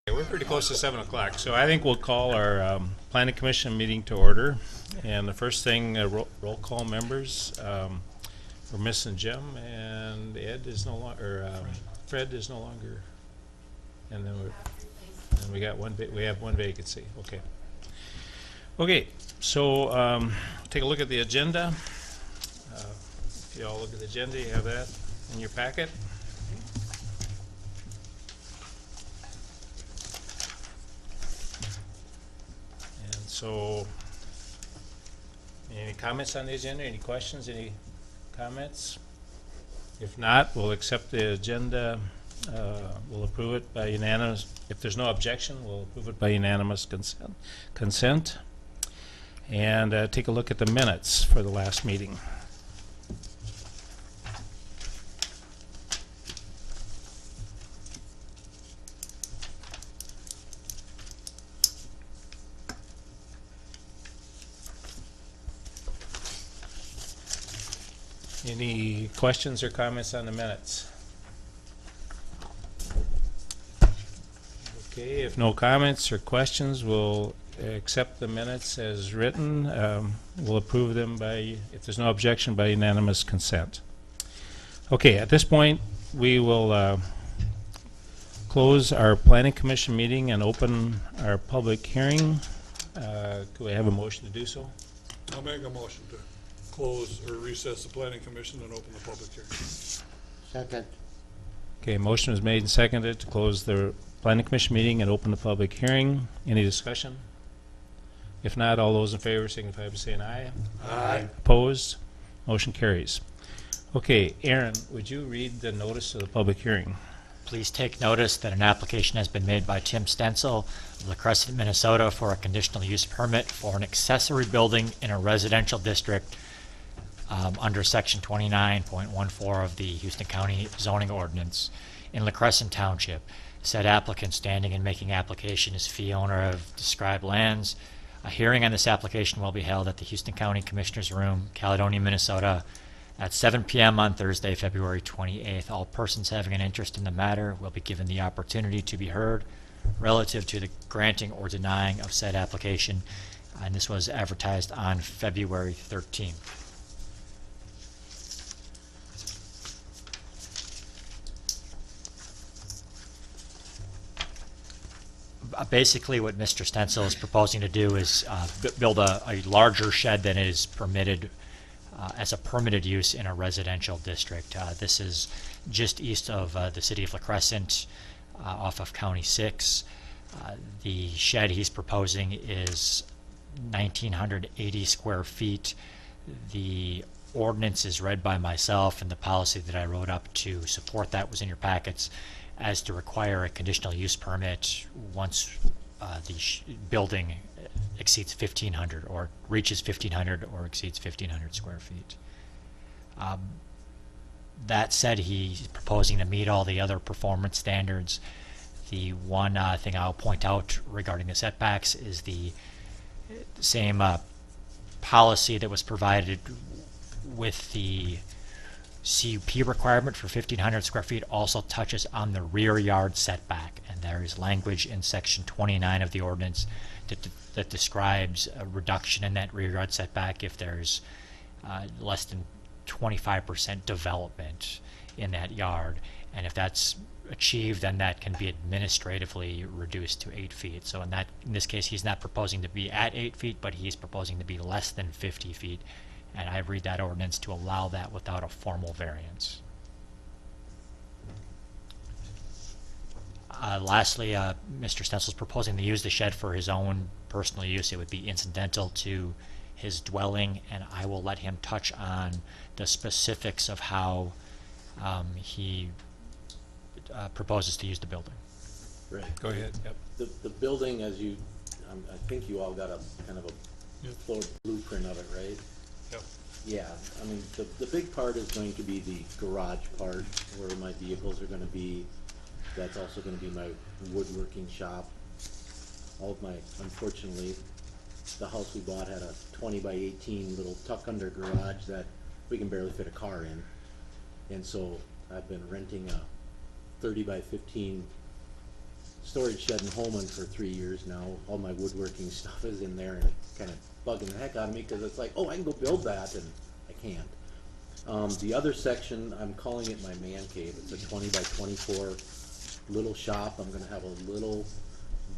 We're pretty close to 7 o'clock, so I think we'll call our planning commission meeting to order. And the first thing, roll call members. We're missing Jim, and Ed is no longer, Fred is no longer. And then we got we have one vacancy. Okay. Okay, so take a look at the agenda. If you all look at the agenda, you have that in your packet. So, any comments on the agenda? Any questions? Any comments? If not, we'll accept the agenda. We'll approve it by unanimous. If there's no objection, we'll approve it by unanimous consent. And take a look at the minutes for the last meeting. Any questions or comments on the minutes? Okay, if no comments or questions, we'll accept the minutes as written. We'll approve them by, if there's no objection, by unanimous consent. Okay, at this point, we will close our planning commission meeting and open our public hearing. Could we have a motion to do so? I'll make a motion to close or recess the planning commission and open the public hearing. Second. Okay, motion is made and seconded to close the planning commission meeting and open the public hearing. Any discussion? If not, all those in favor signify by saying aye. Aye. Opposed? Motion carries. Okay, Aaron, would you read the notice of the public hearing? Please take notice that an application has been made by Tim Stencil of La Crescent, Minnesota for a conditional use permit for an accessory building in a residential district under section 29.14 of the Houston County zoning ordinance in La Crescent Township. Said applicant standing and making application is fee owner of described lands. A hearing on this application will be held at the Houston County Commissioners Room, Caledonia, Minnesota at 7 p.m. on Thursday, February 28th. All persons having an interest in the matter will be given the opportunity to be heard relative to the granting or denying of said application. And this was advertised on February 13th. Basically, what Mr. Stencil is proposing to do is build a larger shed than is permitted as a permitted use in a residential district. This is just east of the city of La Crescent, off of County 6. The shed he's proposing is 1,980 square feet. The ordinance is read by myself, and the policy that I wrote up to support that was in your packets, as to require a conditional use permit once the building exceeds 1,500 or reaches 1,500 or exceeds 1,500 square feet. That said, he's proposing to meet all the other performance standards. The one thing I'll point out regarding the setbacks is the same policy that was provided with the CUP requirement for 1,500 square feet also touches on the rear yard setback, and there is language in section 29 of the ordinance that describes a reduction in that rear yard setback if there's less than 25% development in that yard, and if that's achieved, then that can be administratively reduced to 8 feet. So in this case, he's not proposing to be at 8 feet, but he's proposing to be less than 50 feet. And I read that ordinance to allow that without a formal variance. Lastly, Mr. Stencil is proposing to use the shed for his own personal use. It would be incidental to his dwelling, and I will let him touch on the specifics of how he proposes to use the building. Right. Go ahead. Yep. The building, as you, I think you all got a kind of a floor blueprint of it, right? Yep. Yeah, I mean, the big part is going to be the garage part where my vehicles are gonna be. That's also gonna be my woodworking shop. All of my, unfortunately, the house we bought had a 20 by 18 little tuck under garage that we can barely fit a car in. And so I've been renting a 30 by 15 storage shed in Holman for 3 years now. All my woodworking stuff is in there, and it's kind of bugging the heck out of me, because it's like, oh, I can go build that, and I can't. The other section, I'm calling it my man cave. It's a 20 by 24 little shop. I'm gonna have a little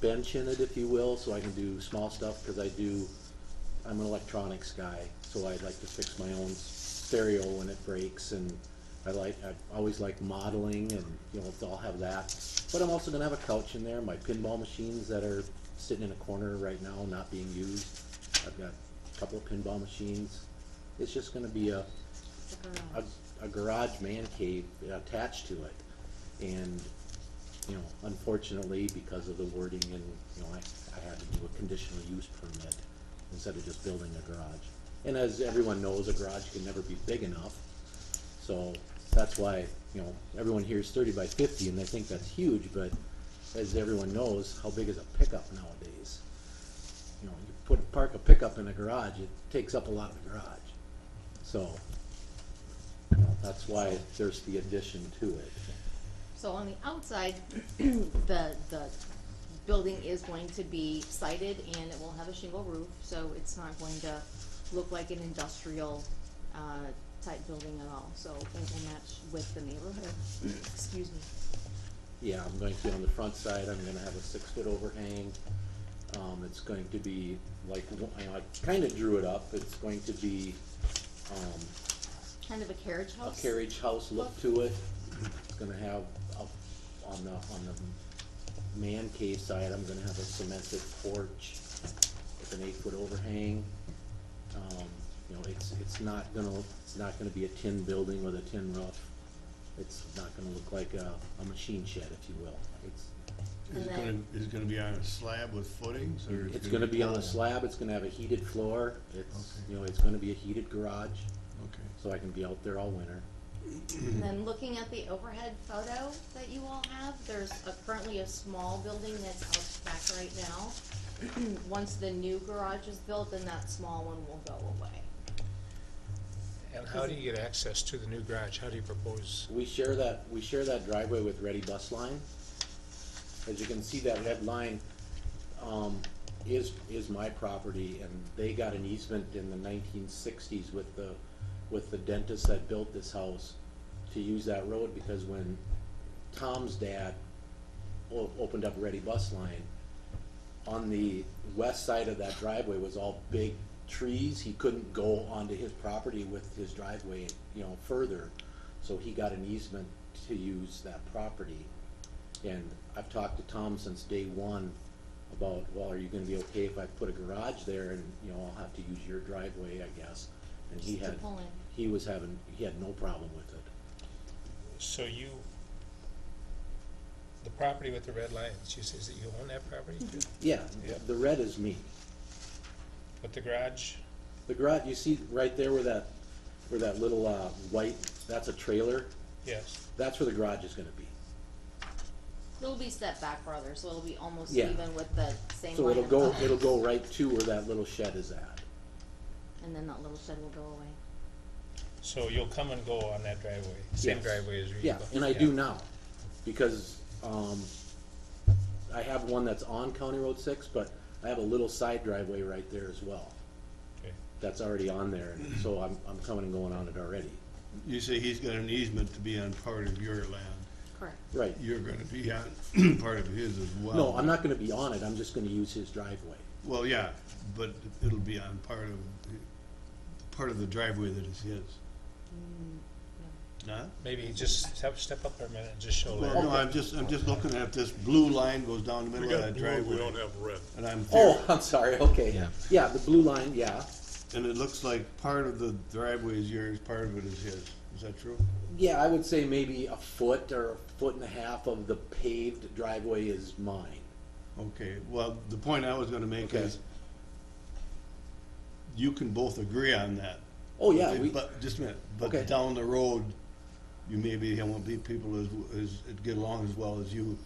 bench in it, if you will, so I can do small stuff, because I'm an electronics guy, so I like to fix my own stereo when it breaks, and I always like modeling, and, you know, I'll have that. But I'm also gonna have a couch in there, my pinball machines that are sitting in a corner right now, not being used. I've got a couple of pinball machines. It's just gonna be a garage man cave attached to it. And, you know, unfortunately, because of the wording, and, you know, I had to do a conditional use permit instead of just building a garage. And as everyone knows, a garage can never be big enough. So that's why, you know, everyone hears 30 by 50 and they think that's huge, but as everyone knows, how big is a pickup nowadays? You know, you park a pickup in a garage, it takes up a lot of the garage. So, you know, that's why there's the addition to it. So on the outside, the building is going to be sided and it will have a shingle roof, so it's not going to look like an industrial, type building at all, so it will match with the neighborhood. Excuse me. Yeah, I'm going to be on the front side, I'm gonna have a 6-foot overhang. It's going to be like, you know, I kinda drew it up, it's going to be, Kind of a carriage a house. carriage house look to it. It's gonna have up on the man cave side, I'm gonna have a cemented porch with an 8-foot overhang. You know, it's not gonna be a tin building with a tin roof. It's not gonna look like a machine shed, if you will. Is it gonna be on a slab with footings, or? It's gonna be on a pole? slab, it's gonna have a heated floor, it's, Okay. you know, it's gonna be a heated garage, Okay. so I can be out there all winter. And then looking at the overhead photo that you all have, there's currently a small building that's out back right now. Once the new garage is built, then that small one will go away. And how do you get access to the new garage? How do you propose? We share that driveway with Ready Bus Line. As you can see, that red line, is my property, and they got an easement in the 1960s with the dentist that built this house to use that road, because when Tom's dad opened up Ready Bus Line, on the west side of that driveway was all big trees. He couldn't go onto his property with his driveway, you know, further, so he got an easement to use that property. And I've talked to Tom since day one about, well, are you gonna be okay if I put a garage there, and, you know, I'll have to use your driveway, I guess. And he Just to had, pull in. he had no problem with it. So the property with the red lines, you says that you own that property too? Yeah, Yeah. the red is me. But the garage, The garage, you see right there where that little, white, that's a trailer, yes. that's where the garage is gonna be. It'll be set back farther, so it'll be almost Yeah. even with the same So line it'll of go, building. it'll go right to where that little shed is at. And then that little shed will go away. So you'll come and go on that driveway, same Yes. driveway as you. Yeah, and I do now, because, I have one that's on County Road 6, but I have a little side driveway right there as well. Okay. That's already on there, and so I'm coming and going on it already. You say he's got an easement to be on part of your land. Correct. Right. You're gonna be on part of his as well. No, I'm not gonna be on it, I'm just gonna use his driveway. Well, yeah, but it'll be on part of the driveway that is his. Not? Maybe just step up there a minute and just show Well, Larry. no, I'm just looking at this blue line goes down the We middle of got that blue, we driveway. don't have red. And I'm Oh, there, I'm sorry, okay. Yeah. Yeah, the blue line, yeah. and it looks like part of the driveway is yours, part of it is his. Is that true? Yeah, I would say maybe a foot or a foot and a half of the paved driveway is mine. Okay, well, the point I was gonna make Okay. is you can both agree on that. Oh, yeah, we, But, just a minute, Okay. but down the road, you maybe don't want people as get along as well as you.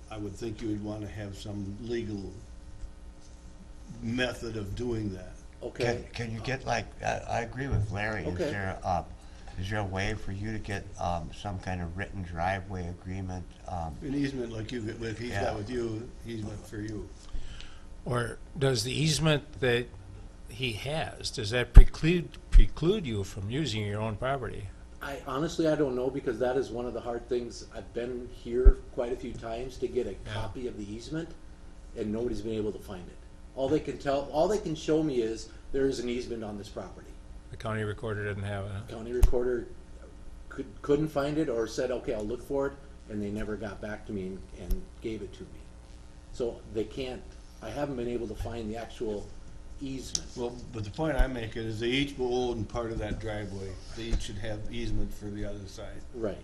I would think you would wanna have some legal method of doing that. okay. Can you get like, I agree with Larry, is Okay. there, Is there a way for you to get, some kind of written driveway agreement? An easement like you, like he's Yeah. got with you, easement for you. Or does the easement that he has, does that preclude you from using your own property? I honestly, I don't know, because that is one of the hard things. I've been here quite a few times to get a copy of the easement, and nobody's been able to find it. All they can show me is there is an easement on this property. The county recorder doesn't have a, County recorder couldn't find it, or said, okay, I'll look for it, and they never got back to me and gave it to me. So they can't, I haven't been able to find the actual easement. Well, but the point I'm making is they each will own part of that driveway. They each should have easement for the other side. Right.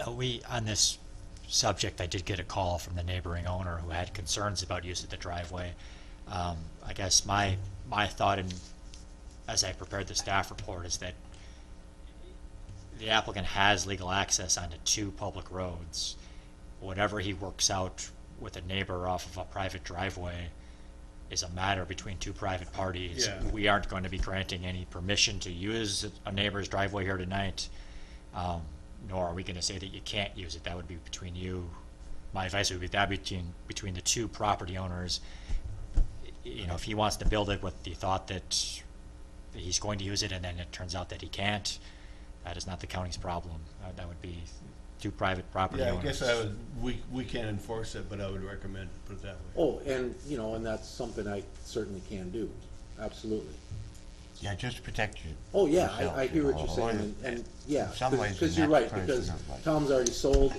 On this subject, I did get a call from the neighboring owner who had concerns about use of the driveway. I guess my thought, as I prepared the staff report, is that the applicant has legal access onto 2 public roads. Whatever he works out with a neighbor off of a private driveway is a matter between 2 private parties. Yeah. We aren't going to be granting any permission to use a neighbor's driveway here tonight, nor are we going to say that you can't use it. That would be between you. My advice would be that between the 2 property owners. You know, if he wants to build it with the thought that he's going to use it and then it turns out that he can't, that is not the county's problem. That would be 2 private property Yeah, owners. I guess we can't enforce it, but I would recommend, put it that way. Oh, and, and that's something I certainly can do. Absolutely. Yeah, just to protect you. Oh, yeah, yourself, I hear you what you're know, saying, and yeah, in some ways, because in you're that right, because person, like- Tom's already sold,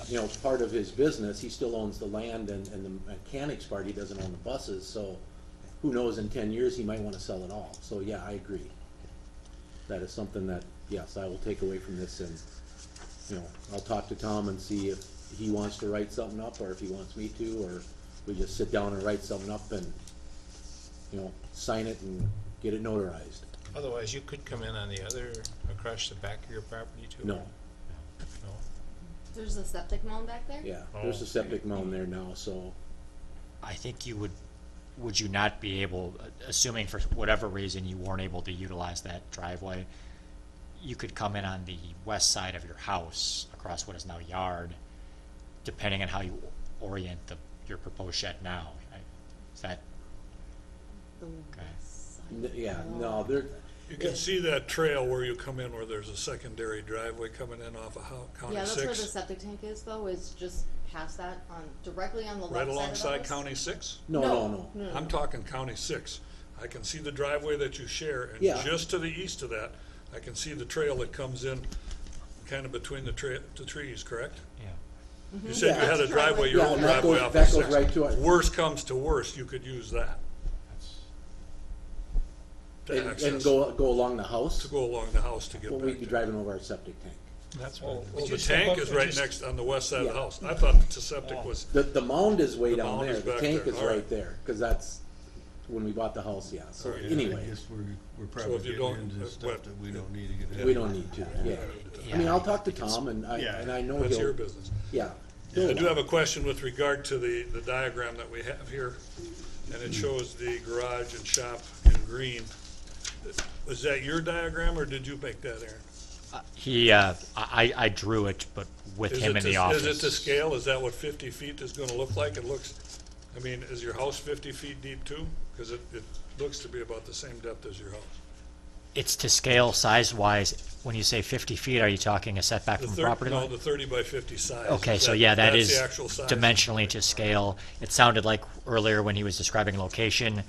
Yeah. part of his business. He still owns the land, and the mechanics part, he doesn't own the buses, so who knows, in 10 years, he might want to sell it all. So, yeah, I agree. That is something that, yes, I will take away from this, and, I'll talk to Tom and see if he wants to write something up, or if he wants me to, or we just sit down and write something up and, sign it and get it notarized. otherwise you could come in on the other, across the back of your property too? No, No? There's a septic mound back there? yeah, there's a septic mound there now, so, I think would you not be able, assuming for whatever reason you weren't able to utilize that driveway, you could come in on the west side of your house across what is now yard, depending on how you orient your proposed shed now. Is that The okay? west side. yeah, no, there, You can see that trail where you come in, where there's a secondary driveway coming in off of County Yeah, that's where the 6. septic tank is though, is just past that directly on the left Right side of the alongside house. County 6. no. I'm talking County 6. I can see the driveway that you share, and Yeah. just to the east of that, I can see the trail that comes in kind of between the trees, correct? Yeah. You said you Yeah. had a driveway, your Yeah, own and that driveway goes- off of that 6. goes right to it. Worst comes to worst, you could use that to And access, go along the house, to go along the house to get well, back we'd be to. driving over our septic tank. That's Oh, what. well, the tank is right next, on the west side of the Yeah. house. I thought the septic was, The mound is way The down mound there, is the back tank there, is all right. right there, cause that's when we bought the house, yeah, so Alright. I anyway, guess we're if probably you getting don't- into stuff what- that we don't need to get into. we don't need to, yeah. I mean, Yeah, I'll talk to Tom and Yeah. I know that's your he'll, business. yeah. I do have a question with regard to the diagram that we have here, and it shows the garage and shop in green. Was that your diagram, or did you make that, Aaron? I drew it, but with him in the office. Is it to scale? Is that what 50 feet is gonna look like? It looks, is your house 50 feet deep too? Because it looks to be about the same depth as your house. It's to scale size-wise. When you say 50 feet, are you talking a setback The from the 30 property no, line? the 30 by 50 size. Okay, Is so yeah, that that's is the actual size. dimensionally to scale. It sounded like earlier when he was describing location,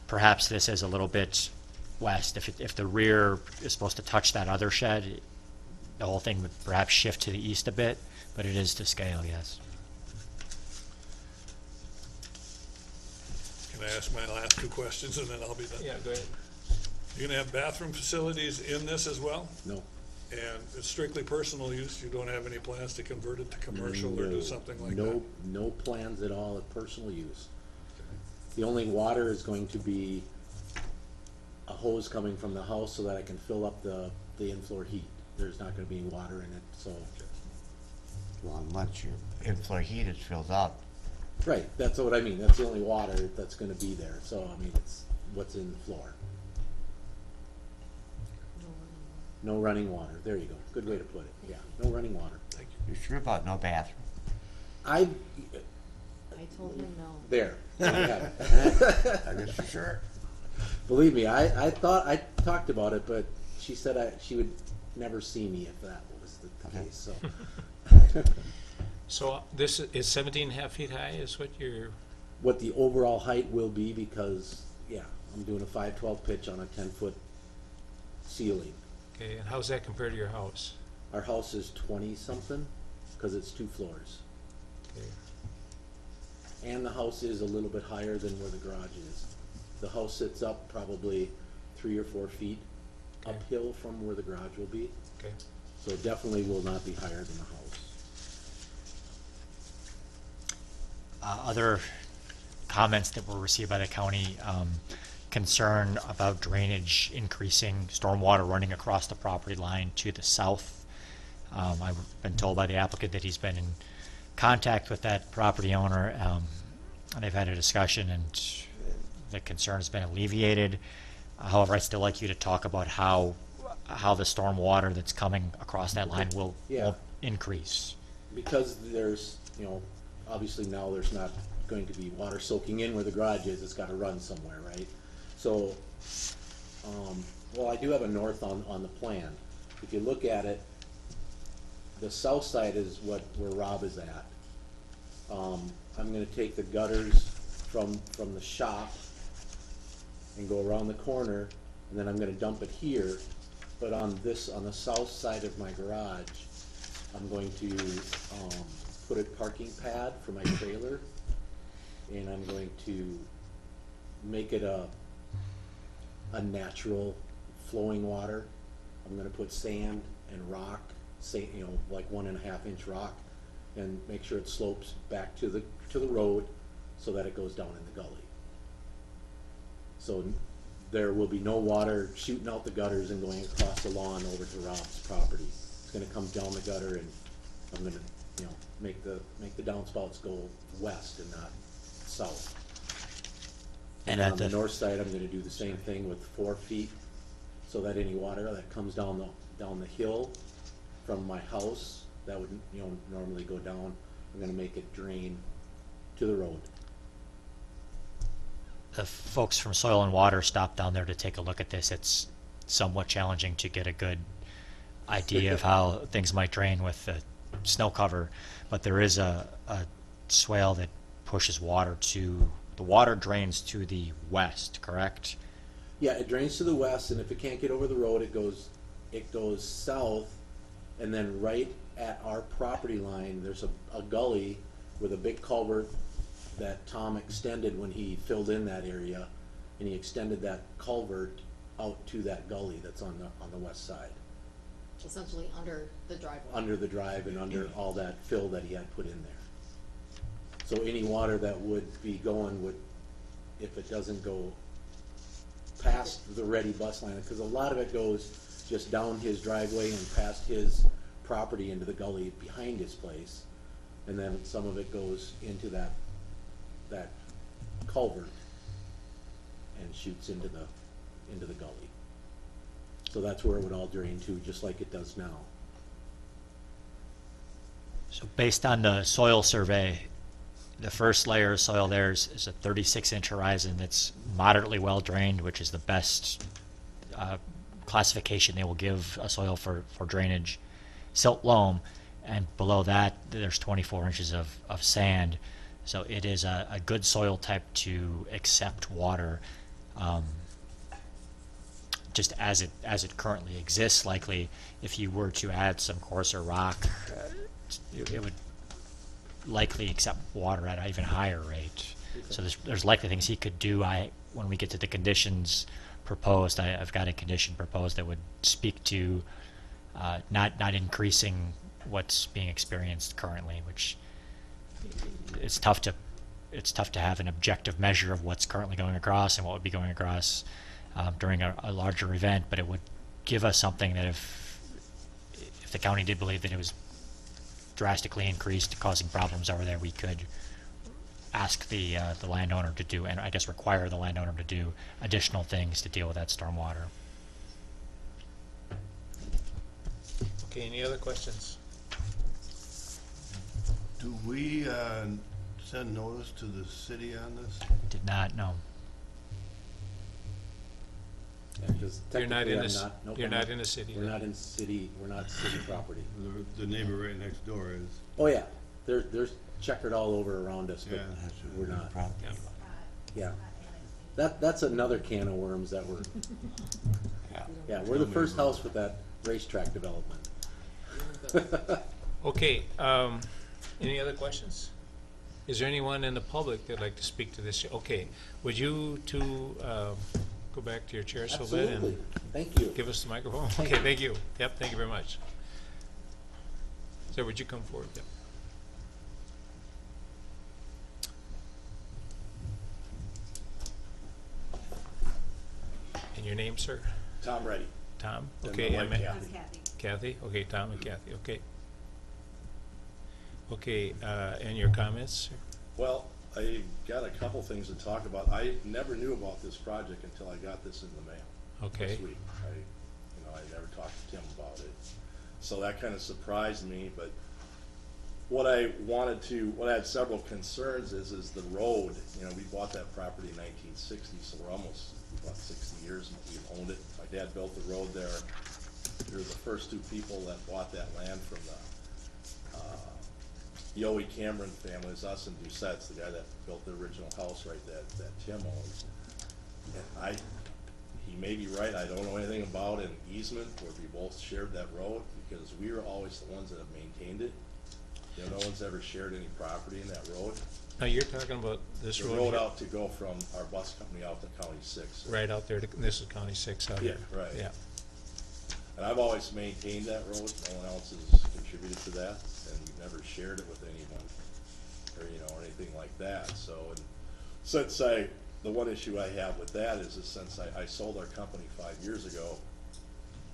perhaps this is a little bit west. If the rear is supposed to touch that other shed, the whole thing would perhaps shift to the east a bit, but it is to scale, yes. Can I ask my last 2 questions and then I'll be done? Yeah, go ahead. You're gonna have bathroom facilities in this as well? No, And it's strictly personal use? You don't have any plans to convert it to commercial or do no, something like that? no plans at all of personal use. The only water is going to be a hose coming from the house so that I can fill up the in-floor heat. There's not gonna be any water in it, so, Well, unless your in-floor heat is filled up. right, that's what I mean, that's the only water that's gonna be there, so, it's what's in the floor. No running water, there you go, good way to put it, yeah, no running water. Thank You sure about no bathroom? I, I told him no. there you have it. I guess for sure. Believe me, I thought, I talked about it, but she said she would never see me if that was the Okay. case, so. So this is 17.5 feet high is what you're, What the overall height will be, because, yeah, I'm doing a 512 pitch on a 10-foot ceiling. okay, and how's that compared to your house? Our house is 20-something, because it's 2 floors. Okay. And the house is a little bit higher than where the garage is. The house sits up probably 3 or 4 feet Okay. uphill from where the garage will be, Okay. so it definitely will not be higher than the house. Other comments that were received by the county, concern about drainage increasing, stormwater running across the property line to the south. I've been told by the applicant that he's been in contact with that property owner, and they've had a discussion, and the concern has been alleviated. However, I'd still like you to talk about how the stormwater that's coming across that line will increase. Because there's, you know, obviously now there's not going to be water soaking in where the garage is, it's gotta run somewhere, right? So, well, I do have a north on the plan. If you look at it, the south side is where Rob is at. I'm gonna take the gutters from the shop and go around the corner, and then I'm gonna dump it here. But on the south side of my garage, I'm going to, put a parking pad for my trailer, and I'm going to make it a natural flowing water. I'm gonna put sand and rock, you know, like 1.5 inch rock, and make sure it slopes back to the road so that it goes down in the gully. So there will be no water shooting out the gutters and going across the lawn over to Rob's property. It's gonna come down the gutter, and I'm gonna, you know, make the downspouts go west and not south. And And at on the the, north side, I'm gonna do the same thing with 4 feet, so that any water that comes down the hill from my house, that would, you know, normally go down, I'm gonna make it drain to the road. the folks from Soil and Water stopped down there to take a look at this. It's somewhat challenging to get a good idea of how things might drain with the snow cover, but there is a swale that pushes water the water drains to the west, correct? Yeah, it drains to the west, and if it can't get over the road, it goes south, and then right at our property line, there's a gully with a big culvert that Tom extended when he filled in that area, and he extended that culvert out to that gully that's on the west side, Essentially under the driveway. under the drive and under all that fill that he had put in there. So any water that would be going would, if it doesn't go past the ready bus line, because a lot of it goes just down his driveway and past his property into the gully behind his place, and then some of it goes into that culvert and shoots into the gully. So that's where it would all drain to, just like it does now. So based on the soil survey, the first layer of soil there is a 36-inch horizon that's moderately well drained, which is the best classification they will give a soil for drainage. Silt loam, and below that there's 24 inches of sand. So it is a good soil type to accept water, just as it currently exists. Likely, if you were to add some coarser rock, it would likely accept water at an even higher rate. So there's likely things he could do. When we get to the conditions proposed, I've got a condition proposed that would speak to not increasing what's being experienced currently, which it's tough to have an objective measure of what's currently going across and what would be going across during a larger event. But it would give us something that if the county did believe that it was drastically increased, causing problems over there, we could ask the landowner to do, and I guess require the landowner to do additional things to deal with that stormwater. Okay, any other questions? Do we, send notice to the city on this? Did not, no. Yeah, 'cause You're not technically in I'm this, not- nope, you're I'm not in the city. We're not in city, we're not city property. The neighbor right next door is. Oh, yeah, there's checkered all over around us, but Yeah. That's a we're good not, property. yeah. That's another can of worms that we're, Yeah. yeah, we're the first house with that racetrack development. Okay, any other questions? Is there anyone in the public that'd like to speak to this? Okay, would you two, go back to your chairs a little bit Absolutely, and thank you. give us the microphone? Okay, thank you. Yep, thank you very much. Sir, would you come forward? Yep. And your name, sir? Tom Reddy. Tom? And Okay, my wife and Kathy. Kathy? Okay, Tom and Kathy, okay. Okay, and your comments, sir? Well, I got a couple things to talk about. I never knew about this project until I got this in the mail Okay, this week. I never talked to Tim about it. So that kind of surprised me, but what I had several concerns is the road. You know, we bought that property in 1960, so we're almost about 60 years we've owned it. My dad built the road there. We were the first two people that bought that land from the Yowie Cameron family. It's us and Doucette's, the guy that built the original house right that Tim owns. And he may be right, I don't know anything about an easement where we both shared that road, because we were always the ones that have maintained it. You know, no one's ever shared any property in that road. now you're talking about this The road road here? out to go from our bus company out to County Six. Right out there, this is County Six out Yeah, here. right. Yeah, And I've always maintained that road, no one else has contributed to that, and we've never shared it with anyone, or, you know, or anything like that, so, and since the one issue I have with that is since I sold our company 5 years ago,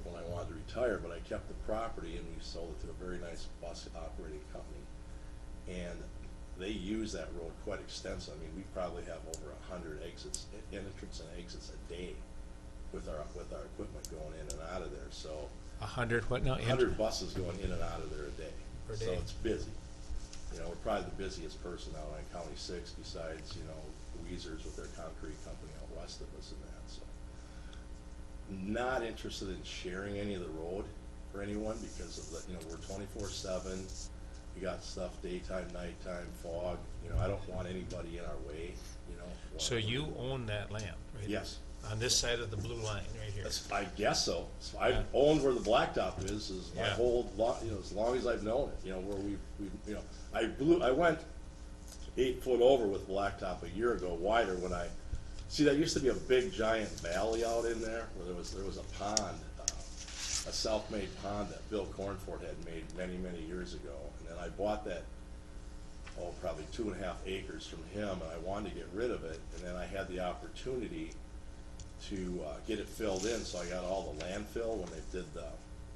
when I wanted to retire, but I kept the property and we sold it to a very nice bus operating company, and they use that road quite extensive. I mean, we probably have over 100 exits, entrance and exits a day with our equipment going in and out of there, so 100 what now? 100 buses going in and out of there a day. Per So day. it's busy. You know, we're probably the busiest person out on County Six besides, you know, Weezer's with their concrete company out west of us and that, so. Not interested in sharing any of the road for anyone because of the, you know, we're 24/7. We got stuff daytime, nighttime, fog, you know, I don't want anybody in our way, you know. So you own that land, right? Yes. On this side of the blue line, right here. I guess so. So I've Yeah. owned where the blacktop is my Yeah. whole lot, you know, as long as I've known it, you know, where we, you know, I went 8 foot over with blacktop a year ago, wider when see, there used to be a big giant valley out in there where there was a pond, a self-made pond that Bill Cornford had made many, many years ago. And then I bought that, probably 2.5 acres from him, and I wanted to get rid of it. And then I had the opportunity to get it filled in, so I got all the landfill when they did the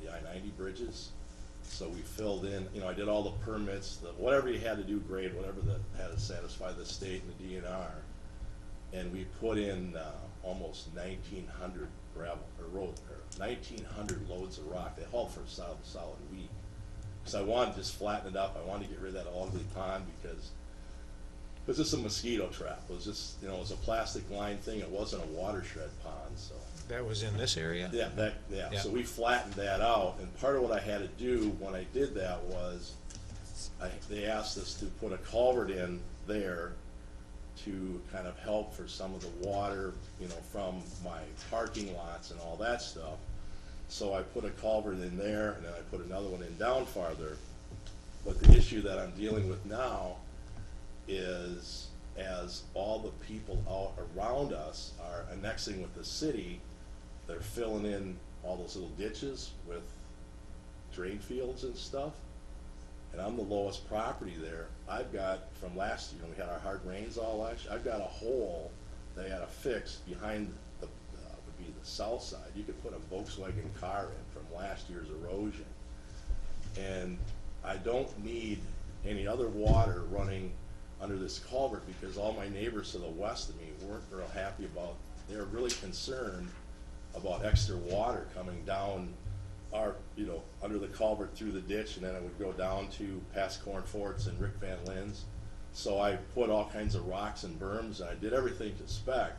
I-90 bridges. So we filled in, you know, I did all the permits, whatever you had to do, grade, whatever that had to satisfy the state and the DNR. And we put in almost 1,900 gravel, or 1,900 loads of rock. They hauled for a solid week. Because I wanted to just flatten it up, I wanted to get rid of that ugly pond because it was just a mosquito trap. It was just, you know, it was a plastic line thing, it wasn't a watershed pond, so. That was in this area? Yeah, Yeah. so we flattened that out, and part of what I had to do when I did that was, they asked us to put a culvert in there to kind of help for some of the water, you know, from my parking lots and all that stuff. So I put a culvert in there, and then I put another one in down farther. But the issue that I'm dealing with now is, as all the people out around us are annexing with the city, they're filling in all those little ditches with drain fields and stuff. And I'm the lowest property there. I've got, from last year, we had our hard rains all last year, I've got a hole they had to fix behind the, would be the south side. You could put a Volkswagen car in from last year's erosion. And I don't need any other water running under this culvert because all my neighbors to the west of me weren't real happy about, they were really concerned about extra water coming down our, you know, under the culvert through the ditch, and then it would go down to past Corn Forts and Rick Van Lynn's. So I put all kinds of rocks and berms, and I did everything to spec.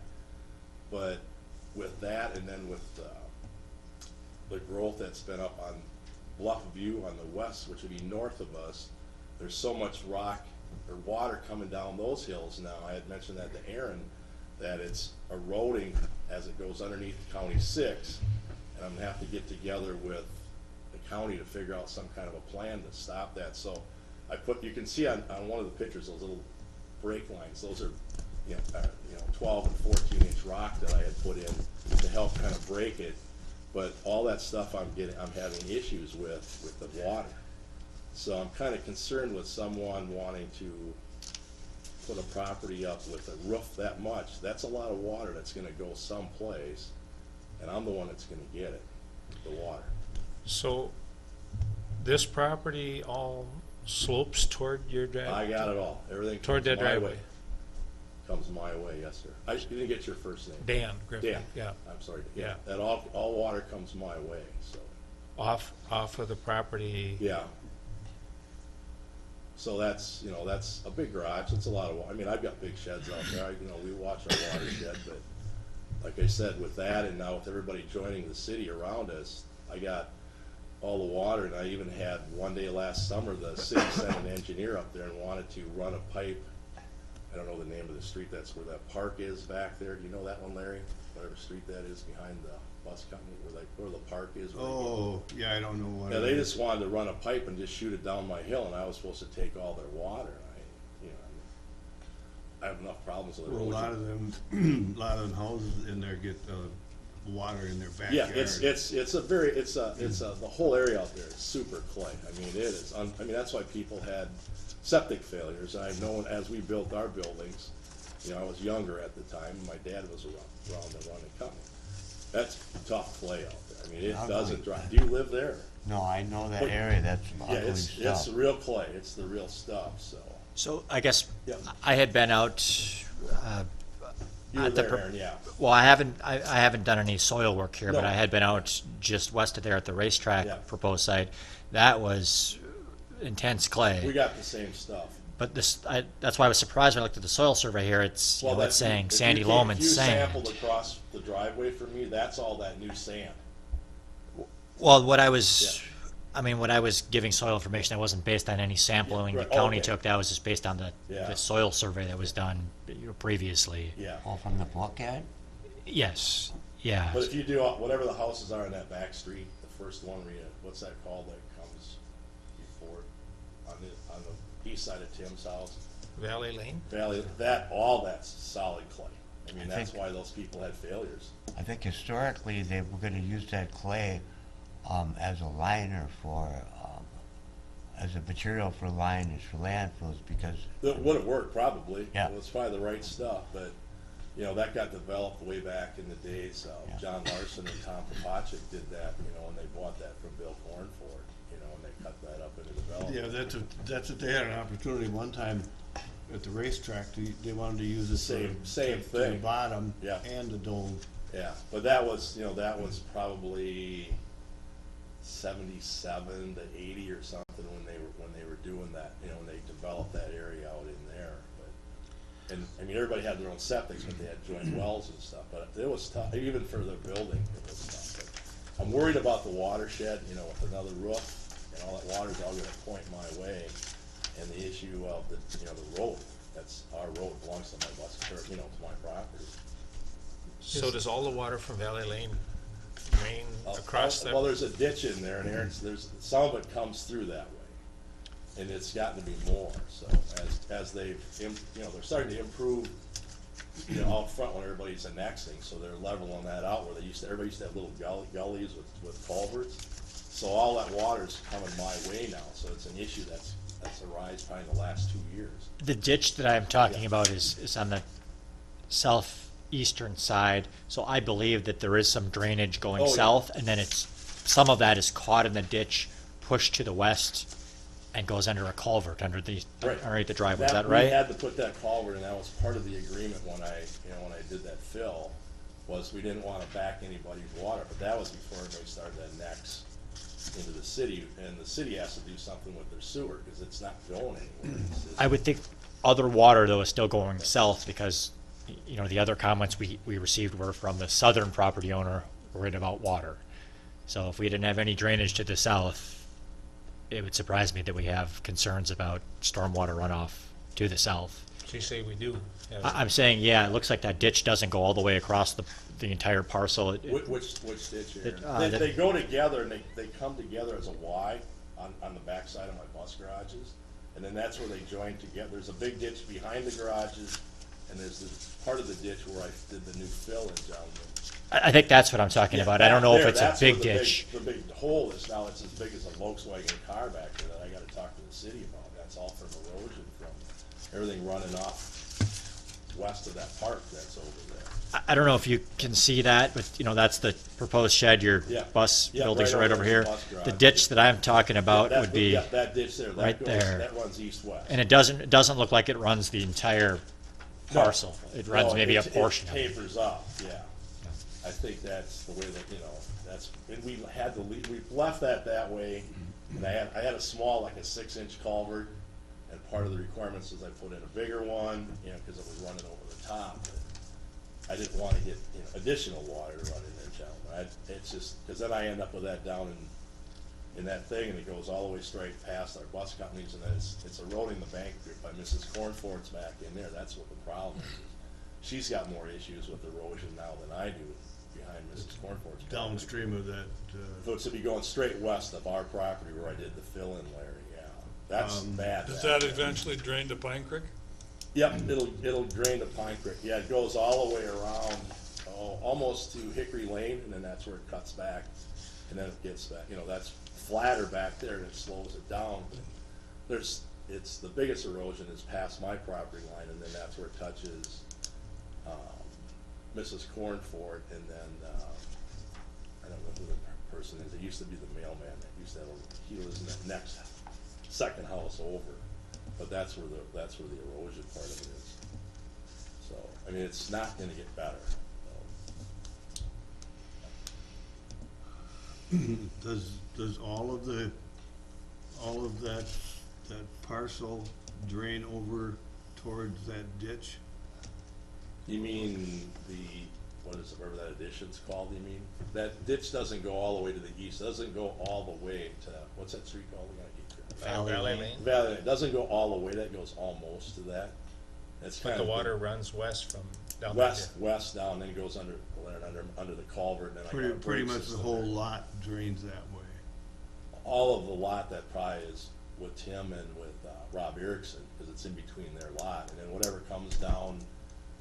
But with that, and then with the growth that's been up on Bluff View on the west, which would be north of us, there's so much rock or water coming down those hills now. I had mentioned that to Aaron, that it's eroding as it goes underneath County 6, and I'm gonna have to get together with the county to figure out some kind of a plan to stop that. So I put, you can see on one of the pictures, those little break lines, those are, 12 and 14-inch rock that I had put in to help kind of break it. But all that stuff I'm having issues with the water. So I'm kind of concerned with someone wanting to put a property up with a roof that much. That's a lot of water that's gonna go someplace, and I'm the one that's gonna get it, the water. So this property all slopes toward your driveway? I got it all, everything Toward comes that my driveway? way. Comes my way, yes, sir. You didn't get your first name. Dan Griffin, Dan. yeah. I'm sorry, Yeah. yeah, that all water comes my way, so, Off of the property. yeah. So that's, that's a big garage, it's a lot of I mean, I've got big sheds out there, we watch our watershed, but like I said, with that, and now with everybody joining the city around us, I got all the water, and I even had one day last summer, the city sent an engineer up there and wanted to run a pipe. I don't know the name of the street, that's where that park is back there, do you know that one, Larry? Whatever street that is behind the bus company, where the park is. Oh, yeah, I don't know what. Yeah, it they is. just wanted to run a pipe and just shoot it down my hill, and I was supposed to take all their water. I have enough problems with Well, a erosion. lot of them, a lot of them houses in there get, water in their Yeah, backyard. the whole area out there is super clay. I mean, it is, I mean, that's why people had septic failures. And I've known as we built our buildings, I was younger at the time, and my dad was around to run the company. That's tough clay out there. I mean, it Ugly. doesn't dry. Do you live there? No, I know that But- area, that's Yeah, ugly it's stuff. real clay. It's the real stuff, so. So I guess Yeah. I had been out, You were At the there, pro- Aaron, yeah. well, I haven't done any soil work here, but No. I had been out just west of there at the racetrack Yeah. proposed site. That was intense clay. We got the same stuff. But that's why I was surprised when I looked at the soil survey here. It's, it's that's- saying if sandy you loam if and you sand. sampled across the driveway from me, that's all that new sand. Well, what I was giving soil information, that wasn't based on any sampling right. the county Okay. took. That was just based on Yeah. the soil survey that was done previously. Yeah. Oh, from the book ad? Yes, yeah. But if you do, whatever the houses are in that back street, the first one, what's that called that comes before, on the east side of Tim's house? Valley Lane? Valley, all that's solid clay. I mean, I that's think- why those people had failures. I think historically, they were gonna use that clay, as a liner as a material for liners for landfills, because, It would have worked, probably. Yeah. It was probably the right stuff, but, that got developed way back in the days. Yeah. John Larson and Tom Kopacik did that, and they bought that from Bill Cornford, and they cut that up into development. Yeah, that's what they had an opportunity one time at the racetrack, they wanted to use the Same to the thing. bottom Yeah. and the dome. Yeah, but that was probably 77 to 80 or something when they were doing that, when they developed that area out in there. But, and I mean, everybody had their own septics, but they had joint wells and stuff, but it was tough, even for the building, it was tough. But I'm worried about the watershed, with another roof, and all that water's all gonna point my way, and the issue of the road, that's, our road belongs to my bus, or, to my property. So does all the water from Valley Lane drain across Well, that? there's a ditch in there, and some of it comes through that way, and it's gotten to be more, so as they're starting to improve, out front when everybody's annexing, so they're leveling that out where everybody used to have little gullies with culverts, so all that water's coming my way now, so it's an issue that's arisen probably in the last 2 years. The ditch that I'm talking Yeah. about is on the southeastern side, so I believe that there is some drainage going Oh, yeah. south, and then some of that is caught in the ditch, pushed to the west, and goes under a culvert underneath the driveway. Is that We right? had to put that culvert, and that was part of the agreement when I did that fill, was we didn't wanna back anybody's water, but that was before everybody started to annex into the city, and the city has to do something with their sewer, cause it's not going anywhere. I would think other water though is still going south because, you know, the other comments we received were from the southern property owner worried about water. So if we didn't have any drainage to the south, it would surprise me that we have concerns about stormwater runoff to the south. So you say we do have. I'm saying, yeah, it looks like that ditch doesn't go all the way across the entire parcel. Which ditch, Aaron? that- They go together, and they come together as a Y on the backside of my bus garages, and then that's where they join together. There's a big ditch behind the garages, and there's this part of the ditch where I did the new fill in down there. I think that's what I'm talking about. I don't know if it's a That's where big the ditch. The big hole is now, it's as big as a Volkswagen car back there that I gotta talk to the city about. That's all from erosion from everything running off west of that park that's over there. I don't know if you can see that, but you know, that's the proposed shed, your Yeah. bus Yeah, buildings are right right over over there, here. bus garage. The ditch that I'm talking about That- would be, yeah, that ditch there, right that goes, there. that runs east-west. and it doesn't look like it runs the entire No. parcel. It runs No, maybe a it portion of it. tapers up, yeah. I think that's the way that, you know, that's, and we had to leave, we left that way, and I had a small, like a 6-inch culvert, and part of the requirements is I put in a bigger one, you know, cause it was running over the top, but I didn't wanna get, you know, additional water to run in there, gentlemen. It's just, cause then I end up with that down in that thing, and it goes all the way straight past our bus companies, and then it's eroding the bank by Mrs. Cornfort's back in there. That's what the problem is. She's got more issues with erosion now than I do behind Mrs. Cornfort's. property. Downstream of that, So it's to be going straight west of our property where I did the fill-in, Larry, yeah. That's bad. Does bad, that bad. eventually drain to Pine Creek? Yep, it'll drain to Pine Creek. Yeah, it goes all the way around, almost to Hickory Lane, and then that's where it cuts back. And then it gets back, you know, that's flatter back there and it slows it down. But it's, the biggest erosion is past my property line, and then that's where it touches, Mrs. Cornfort, and then, I don't know who the person is. It used to be the mailman that used to have, he lives in that next, second house over. But that's where the erosion part of it is. So, I mean, it's not gonna get better. does all of that parcel drain over towards that ditch? You mean what is it, whatever that addition's called, you mean? That ditch doesn't go all the way to the east, doesn't go all the way to, what's that street called? We gotta get Valley Valley Lane. Lane. Valley, it doesn't go all the way, that goes almost to that. It's But kind the of water runs west from down there. west down, then it goes under the culvert, and then I got a Pretty break much the system whole there. lot drains that way. All of the lot that probably is with Tim and with Rob Erickson, because it's in between their lot, and then whatever comes down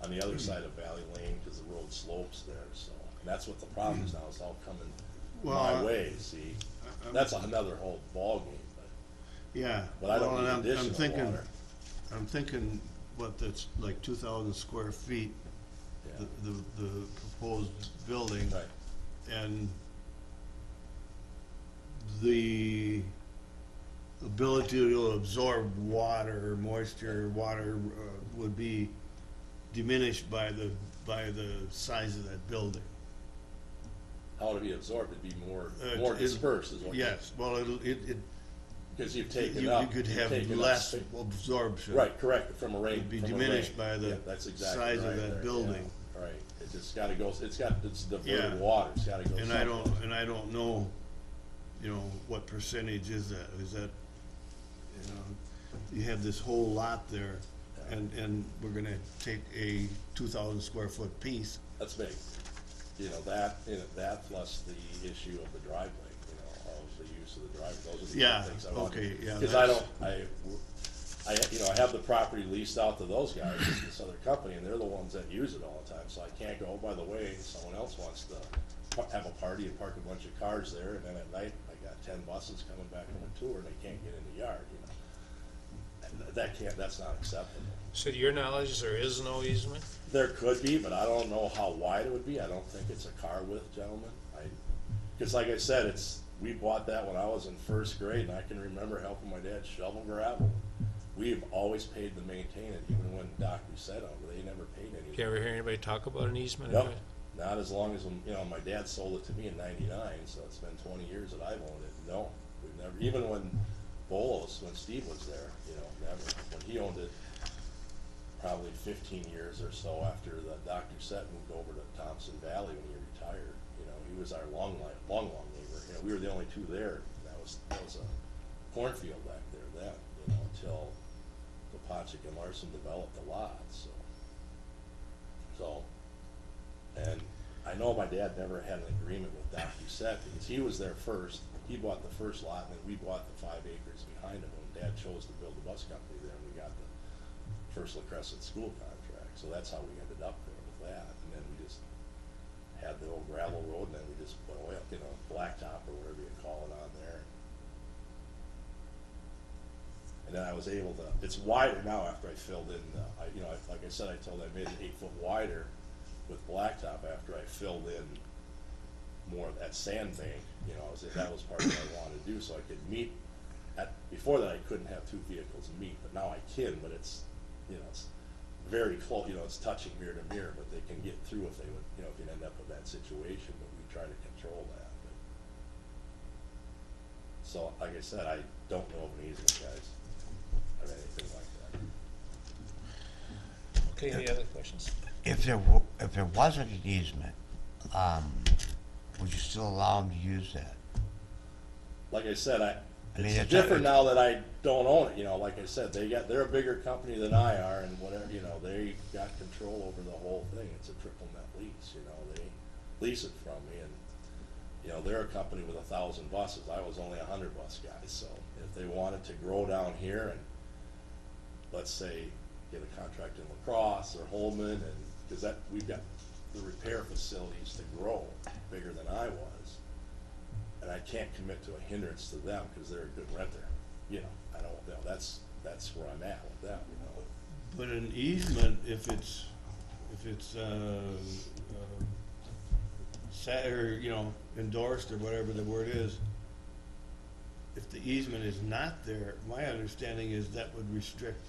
on the other side of Valley Lane, because the road slopes there, so, and that's what the problem is now, it's all coming my Well, way, see? That's another whole ballgame, but, Yeah. but I don't well, and need I'm additional thinking- water. I'm thinking, what, that's like 2,000 square feet, Yeah. the proposed building. Right, And the ability to absorb water, moisture, water would be diminished by the size of that building. how to be absorbed, it'd be more It- dispersed is what you're. Yes, well, Because you've taken you up. could you've have taken up less space. absorption. Right, correct, from a rain. It'd be from a diminished rain. by the Yeah, that's exactly size of right that there, yeah, building. Right, it just gotta go, it's diverted Yeah. water, it's gotta go And somewhere. I don't know, what percentage is that? Is that, you have this whole lot there, and we're gonna take a 2,000 square foot piece. That's big. That plus the issue of the driveway, of the use of the driveway, those are the Yeah, two things I want. okay, yeah, Cause I have the property leased out to those guys, this other company, and they're the ones that use it all the time, so I can't go, oh, by the way, someone else wants to have a party and park a bunch of cars there, and then at night, I got 10 buses coming back from a tour, and they can't get in the yard, And that's not acceptable. So to your knowledge, there is no easement? There could be, but I don't know how wide it would be. I don't think it's a car width, gentlemen. Because like I said, we bought that when I was in first grade, and I can remember helping my dad shovel gravel. We've always paid to maintain it, even when Doc said they never paid any. Do you ever hear anybody talk about an easement? Nope, Not as long as, you know, my dad sold it to me in '99, so it's been 20 years that I've owned it. No, we've never, even when Bolos, when Steve was there, you know, never. When he owned it, probably 15 years or so after the Dr. Set moved over to Thompson Valley when he retired. You know, he was our long neighbor. You know, we were the only two there. That was a cornfield back there then, you know, until Topacic and Larson developed a lot, so, and I know my dad never had an agreement with Doc Doucette because he was there first. He bought the first lot, and then we bought the 5 acres behind him when Dad chose to build the bus company there, and we got the first La Crescent school contract. So that's how we ended up there with that. And then we just had the old gravel road, and then we just put oil, you know, blacktop or whatever you call it on there. And then I was able to, it's wider now after I filled in, you know, like I said, I told I made it 8 foot wider with blacktop after I filled in more of that sand bank, you know, that was part of what I wanted to do, so I could meet before that I couldn't have 2 vehicles meet, but now I can, but it's, you know, it's very close, you know, it's touching mirror to mirror, but they can get through if they would, you know, if you end up with that situation, but we try to control that. But, so, like I said, I don't know of an easement, guys, or anything like that. Okay, any other questions? If there wasn't an easement, would you still allow them to use that? Like I said, mean, it's it's different now that I don't own it, you know, like I said, they're a bigger company than I are, and whatever, you know, they got control over the whole thing. It's a triple net lease, you know, they lease it from me, and, you know, they're a company with 1,000 buses. I was only 100 bus guy, so if they wanted to grow down here and, let's say, get a contract in La Crosse or Holman, and, because we've got the repair facilities to grow bigger than I was, and I can't commit to a hindrance to them because they're a good renter. You know, I don't, you know, that's where I'm at with them, you know. But an easement, if it's, or, you know, endorsed or whatever the word is, if the easement is not there, my understanding is that would restrict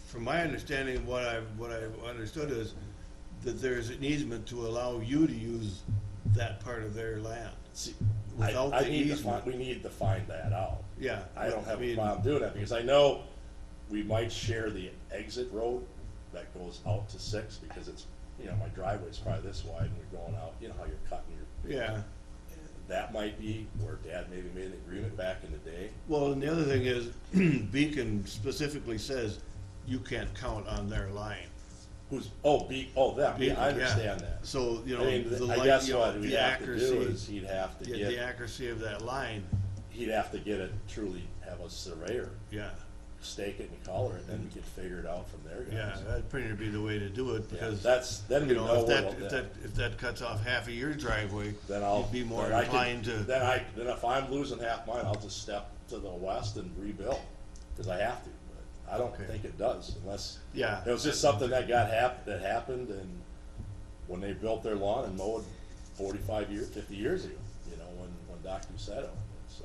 from my understanding of what I've understood is that there's an easement to allow you to use that part of their land. See, Without the we easement. need to find that out. Yeah. I don't have a mean, problem doing that because I know we might share the exit road that goes out to 6 because it's, you know, my driveway's probably this wide and we're going out, you know how you're cutting your. Yeah. That might be where Dad maybe made an agreement back in the day. Well, and the other thing is, Beacon specifically says you can't count on their line. Them, yeah, I understand that. So, you know, I mean, the I light, guess you know, what we'd the have to do accuracy, is he'd have to the accuracy of that line, he'd have to get it, truly have a surveyor yeah. stake it and color it, and then we could figure it out from there, Yeah, guys. that'd pretty be the way to do it, Yeah, because, then you we know, know if where if that cuts off half of your driveway, then I'll you'd be more then I could- inclined to. Then if I'm losing half mine, I'll just step to the west and rebuild, because I have to, but I don't Okay. think it does, unless Yeah. it was just something that that happened, and when they built their lawn and mowed 50 years ago, you know, when Doc Doucette owned it, so.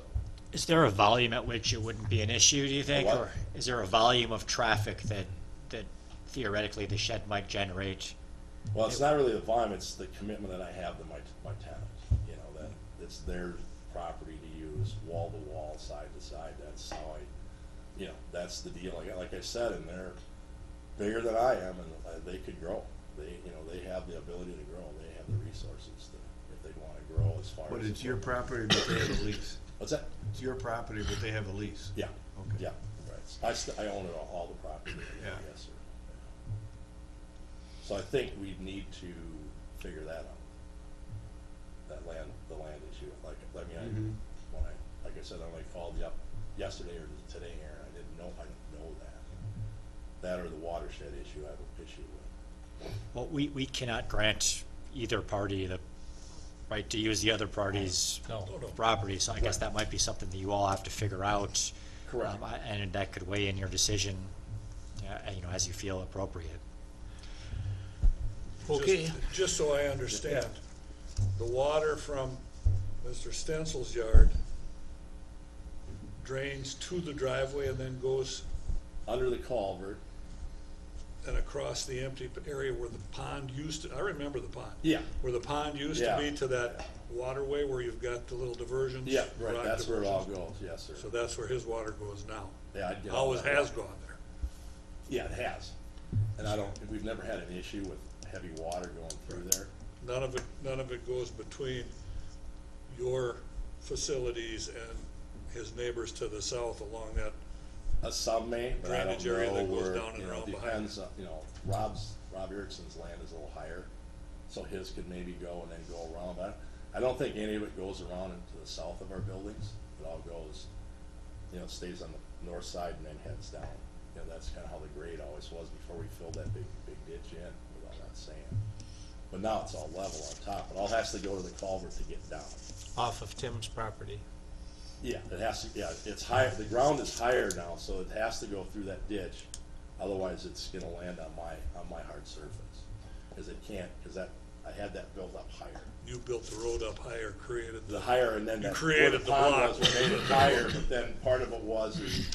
Is there a volume at which it wouldn't be an issue, do you think? what? Or is there a volume of traffic that theoretically the shed might generate? Well, it's not really the volume, it's the commitment that I have to my tenants, you know, that it's their property to use, wall to wall, side to side, that's how you know, that's the deal. Like I said, and they're bigger than I am, and they could grow. They have the ability to grow, they have the resources if they wanna grow as far as. But it's your property, but they have a lease. What's that? It's your property, but they have a lease. Yeah, Okay. yeah, right. I own it all the property, Yeah. yes, sir. So I think we need to figure that out. The land issue, like I said, I only called you up yesterday or today, Aaron, I didn't know that. That or the watershed issue I have an issue with. Well, we cannot grant either party the right to use the other party's No. property, so I guess that might be something that you all have to figure out. Correct. And that could weigh in your decision, you know, as you feel appropriate. Okay. Just so I understand, the water from Mr. Stenzel's yard drains to the driveway and then goes, Under the culvert, and across the empty area where the pond used to, I remember the pond. Yeah. Where the pond used to Yeah. be to that waterway where you've got the little diversions. Yeah, right, rock that's where it all diversions. goes, yes, sir. So that's where his water goes now. Yeah, I get all Always that. has gone there. Yeah, it has. And we've never had an issue with heavy water going through there. None of it goes between your facilities and his neighbors to the south along that. Some may, but I don't Drainage area know that goes where, down and you know, around behind. depends, Rob Erickson's land is a little higher, so his could maybe go and then go around. But I don't think any of it goes around into the south of our buildings. It all goes, stays on the north side and then heads down. That's kinda how the grade always was before we filled that big ditch in with all that sand. But now it's all level on top. It all has to go to the culvert to get down. Off of Tim's property. Yeah, it has to, it's higher, the ground is higher now, so it has to go through that ditch, otherwise it's gonna land on my hard surface. Cause it can't, I had that built up higher. You built the road up higher, created The higher, and then You that, created where the the pond block. was, we made it higher, but then part of it is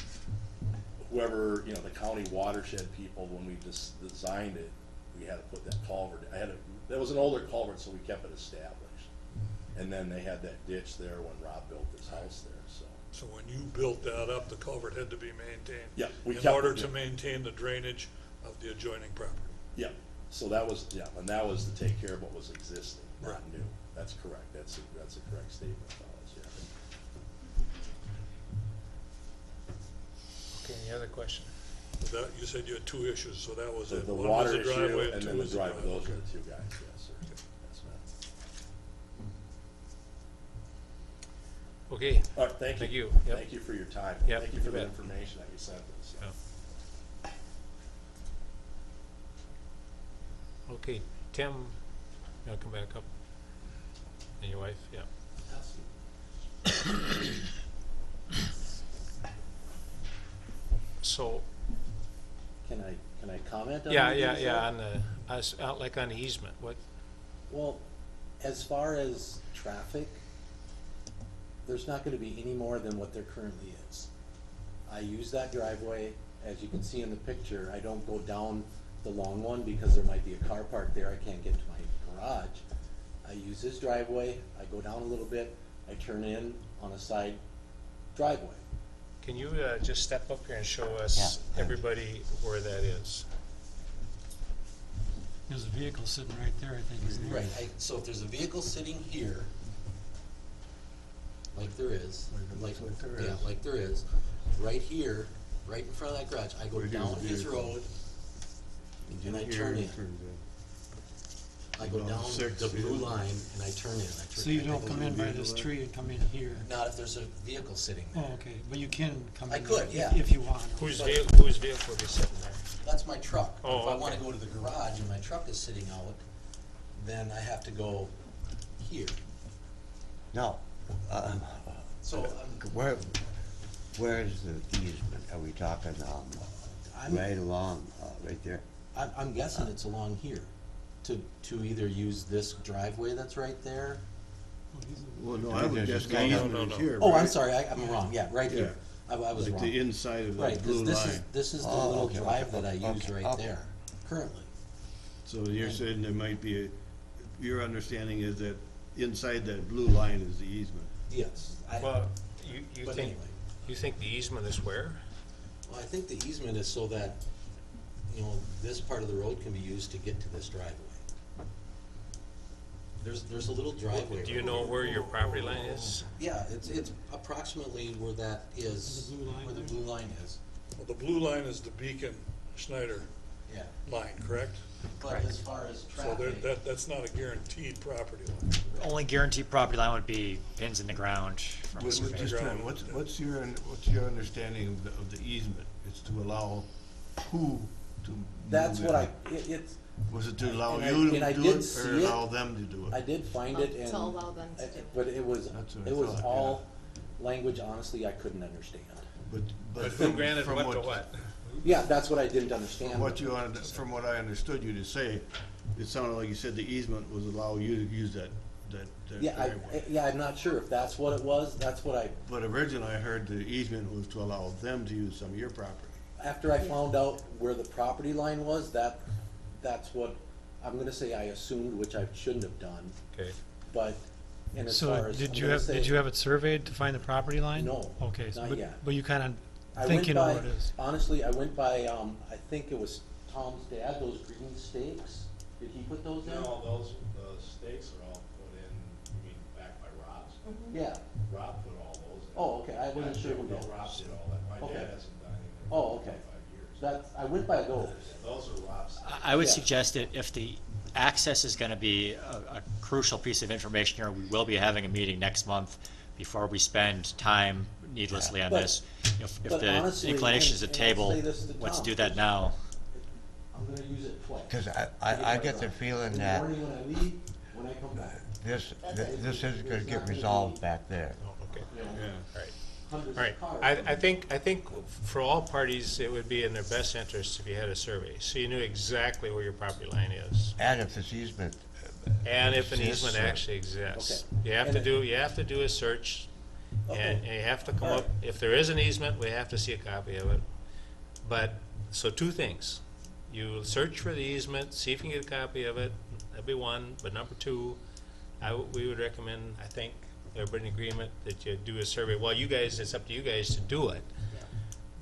whoever, the county watershed people, when we just designed it, we had to put that culvert, that was an older culvert, so we kept it established. And then they had that ditch there when Rob built his house there, so. So when you built that up, the culvert had to be maintained. Yeah, we In kept order it, to yeah. maintain the drainage of the adjoining property. Yeah, so that was, and that was to take care of what was existing, not Right. new. That's correct, that's a correct statement, fellas, yeah. Okay, any other question? That, you said you had two issues, so that was The it. the One was water the issue driveway and two then the was driveway, those Okay. are the two guys, yes, sir. Yes, ma'am. Okay. All right, thank you. Thank you. Yep. Thank you for your time. Yep, Thank you you for the bet. information that you sent us. Yeah. Okay, Tim, you wanna come back up? And your wife, yeah. So, Can I comment on yeah, anything you said? on like on the easement, what, Well, as far as traffic, there's not gonna be any more than what there currently is. I use that driveway, as you can see in the picture, I don't go down the long one because there might be a car parked there, I can't get to my garage. I use this driveway, I go down a little bit, I turn in on a side driveway. can you, just step up here and show us, Yeah. everybody, where that is? There's a vehicle sitting right there, I think, isn't there? Right, so if there's a vehicle sitting here, like there is, Like there yeah, is. like there is, right here, right in front of that garage, I go Right here's down the his vehicle. road, and I Here turn it in. turns in. I go Down down six, the blue yeah. line and I turn in. So you I don't go come in- in by this tree and come in here? Not if there's a vehicle sitting there. Oh, okay, but you can come in. I could, if- yeah. If you want. Whose But- vehicle is sitting there? That's my truck. Oh, If I wanna okay. go to the garage and my truck is sitting out, then I have to go here. No, So, where is the easement? Are we talking, I'm, right along, right there? I'm guessing it's along here, to either use this driveway that's right there. Well, no, I I think would there's guess a the guy- easement is here, Oh, I'm right? sorry, I'm wrong, yeah, right here. I was Like wrong. the inside of Right, that 'cause blue this is, line. this is the Oh, little okay, drive okay, that I use okay, right okay. there, currently. So you're saying there might be your understanding is that inside that blue line is the easement? Yes. Well, you But think, anyway. you think the easement is where? Well, I think the easement is so that, this part of the road can be used to get to this driveway. There's a little driveway. Do you know where your property line is? Yeah, it's approximately where that is, The blue line where the there? blue line is, Well, the blue line is the Beacon Schneider yeah. line, correct? But as far as So there, traffic, that's not a guaranteed property line. Only guaranteed property line would be pins in the ground from a What's surveyor. what's your understanding of the easement? It's to allow who to move That's what it? it's, Was it to allow and I- you and I to do did it see or it. allow them to do I it? did find it and. To allow them to do. But it was, That's what I it was thought, all language honestly I couldn't understand. But who from- granted from what to what? Yeah, that's what I didn't understand. From what I understood you to say, it sounded like you said the easement was allow you to use that Yeah, driveway. yeah, I'm not sure if that's what it was, that's what But originally I heard the easement was to allow them to use some of your property. after I found out where the property line was, that's what, I'm gonna say I assumed, which I shouldn't have done, Okay. but, and as So far as, I'm did you gonna have, say- did you have it surveyed to find the property line? No, Okay, not but, yet. but you kinda I think went you know by, where it is. honestly, I went by, I think it was Tom's dad, those green stakes, did he put those in? No, those, the stakes are all put in, you mean back by Rob's? Yeah, Rob put all those in. oh, okay, I wasn't sure who No, did. Rob did all that. My Okay. dad hasn't done anything Oh, for okay. 5 years. That's, I went by those. Those are Rob's. I would Yeah. suggest that if the access is gonna be a crucial piece of information here, we will be having a meeting next month before we spend time needlessly on But- this. If but the honestly, inclination is to and I'll table, say this to let's Tom, do that because now. I'm gonna use it twice. Because I get the feeling In the that morning when I leave, when I come back. this, That's it. this isn't gonna get resolved back there. Oh, okay. You know, All right. hundreds All right, of cars. I think for all parties, it would be in their best interest if you had a survey, so you knew exactly where your property line is. And if this easement, And if an Exists, easement or- actually exists. Okay. You have And to it- you have to do a search, Okay. and you have to come All up, if there is an easement, we have to see a copy of it. But, so two things, you search for the easement, see if you can get a copy of it, that'd be one, but number two, we would recommend, I think, everybody in agreement that you do a survey, well, you guys, it's up to you guys to do it.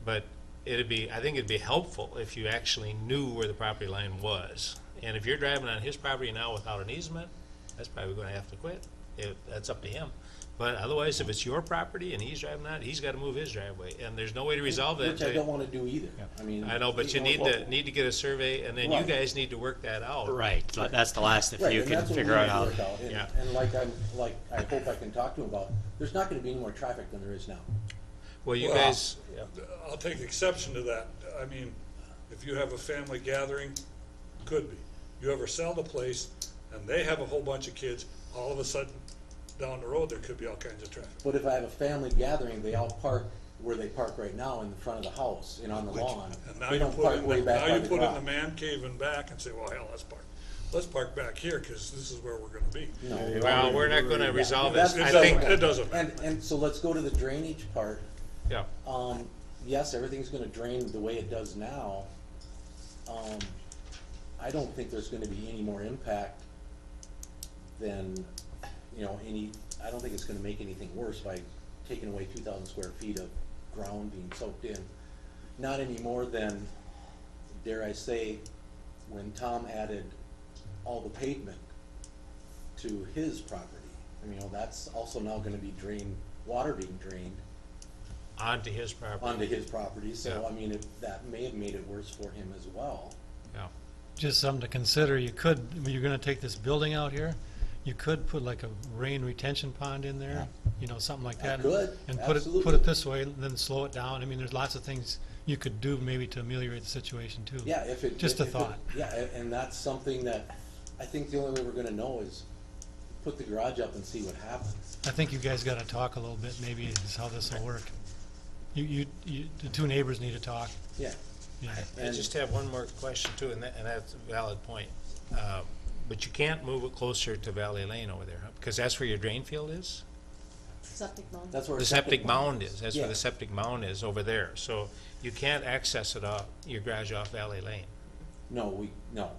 But I think it'd be helpful if you actually knew where the property line was. And if you're driving on his property now without an easement, that's probably gonna have to quit. That's up to him. But otherwise, if it's your property and he's driving on it, he's gotta move his driveway, and there's no way to resolve that. Which I don't wanna do either. I mean. I know, but you need to get a survey, and then you Right. guys need to work that out. Right, that's the last, if Right, you and can that's what we figure need out to how. work out. And- Yeah. And I hope I can talk to him about, there's not gonna be any more traffic than there is now. Well, you Well, guys, I'll take exception to that. I mean, if you have a family gathering, could be. You ever sell the place and they have a whole bunch of kids, all of a sudden, down the road, there could be all kinds of traffic. But if I have a family gathering, they all park where they park right now in the front of the house and on the lawn. And now They you don't put park in, way back now by you the put in the garage. man cave and back and say, well, hell, let's park back here, cause this is where we're gonna be. No. well, we're not gonna resolve this. That's- I think, It doesn't. And so let's go to the drainage part. yeah. Yes, everything's gonna drain the way it does now. I don't think there's gonna be any more impact than, I don't think it's gonna make anything worse by taking away 2,000 square feet of ground being soaked in. Not any more than, dare I say, when Tom added all the pavement to his property. That's also now gonna be water being drained Onto his property. onto his property, so Yeah. that may have made it worse for him as well. Yeah. Just something to consider, when you're gonna take this building out here, you could put like a rain retention pond in there, something like that. could, And put absolutely. it this way, then slow it down. There's lots of things you could do maybe to ameliorate the situation too. Yeah, if it. Just a if it- thought. Yeah, and that's something that, I think the only way we're gonna know is put the garage up and see what happens. I think you guys gotta talk a little bit, maybe is how this will work. The two neighbors need to talk. Yeah, Yeah. I And- just have one more question too, and that's a valid point. But you can't move it closer to Valley Lane over there, huh? Because that's where your drain field is? Septic mound. that's where. The a septic mound is, that's where Yeah. the septic mound is, over there. So you can't access it off, your garage off Valley Lane. No, no.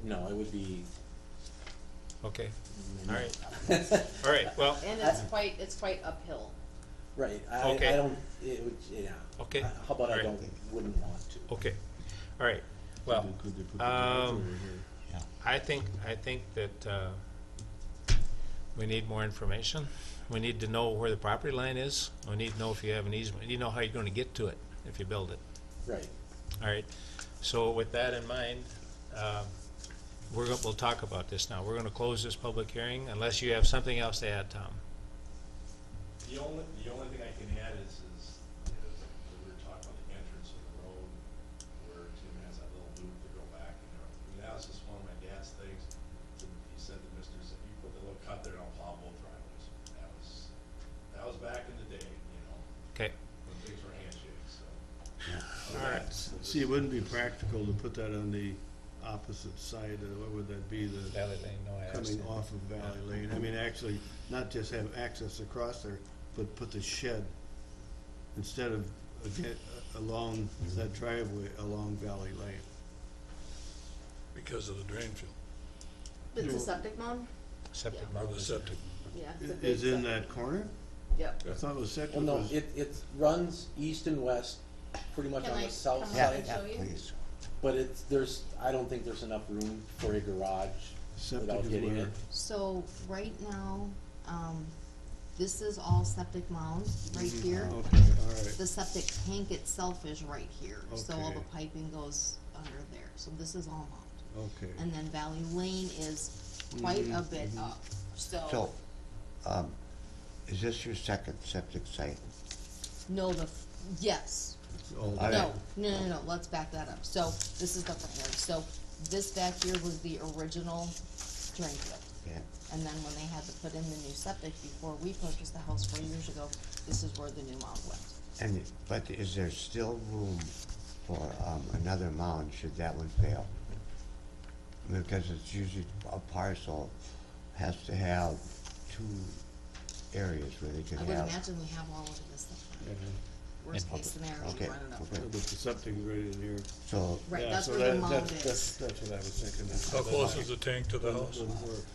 No, it would be. Okay, all right. All right, well, And it's quite uphill. Right, Okay. I don't, it would, yeah. Okay. How about I Alright. wouldn't want to. okay, all right. Well, Could they put the garage over here? I think that we need more information. We need to know where the property line is. We need to know if you have an easement. We need to know how you're gonna get to it if you build it. Right. All right, so with that in mind, we'll talk about this now. We're gonna close this public hearing unless you have something else to add, Tom. The only thing I can add is we were talking about the entrance of the road where Tim has that little loop to go back and that was just one of my dad's things. He said to Mr. You put the little cut there and I'll plow both driveways. That was back in the day, Okay, when things were handshakes, so. all right. See, it wouldn't be practical to put that on the opposite side, what would that be, the Valley Lane, no, I asked coming him. off of Valley Lane? Actually, not just have access across there, but put the shed, instead of along that driveway along Valley Lane. Because of the drain field, It's a septic mound? Septic or mound. the septic. Yeah. it's a big Is in septic. that corner? Yep. I thought it was septic Well, no, was, it runs east and west, pretty much Can on I the south come Yeah, over and side. show yeah, you? please. But I don't think there's enough room for a garage septic without is hitting where? it. So right now, this is all septic mounds right here. Okay, all right. The septic tank itself is right here, so all the Okay. piping goes under there, so this is all mound. Okay. And then Valley Lane is quite a bit up, So, is this your second septic site? no, yes, All All that. no, no, let's back that up. So this is the front yard, so this back here was the original drain field. Yeah. And then when they had to put in the new septic before we purchased the house 4 years ago, this is where the new mound went. And, but is there still room for, another mound should that one fail? Because it's usually a parcel has to have two areas where they could I would have. imagine we have all of this stuff. Yeah. Worst case scenario, we Okay, run it up. okay. But the septic's right in here. So, Right, Yeah, that's so where the that- mound that's- is. That's what I was thinking. How close is the tank to the house? Wouldn't work.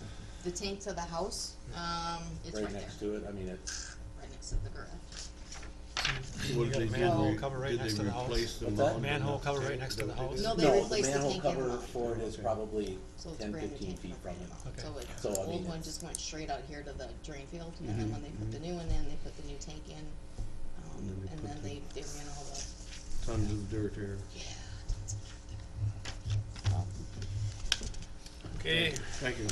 The tank to the house, it's Right right there, next to it, I mean, it's, right next to the garage. You What got a did they manhole do? cover right Did next they to the house? replace the What's that? mound? Manhole cover right next to the house? No, they no, the replaced the manhole tank and cover mound. for it is probably So it's a 10, brand new 15 tank feet and a from brand new it. mound. Okay. So it, So, I the old mean, one just went straight out here to the drain field, and then when they put the new one in, they put the new tank in. And then they ran all the, Tons of dirt here. Okay, Thank you.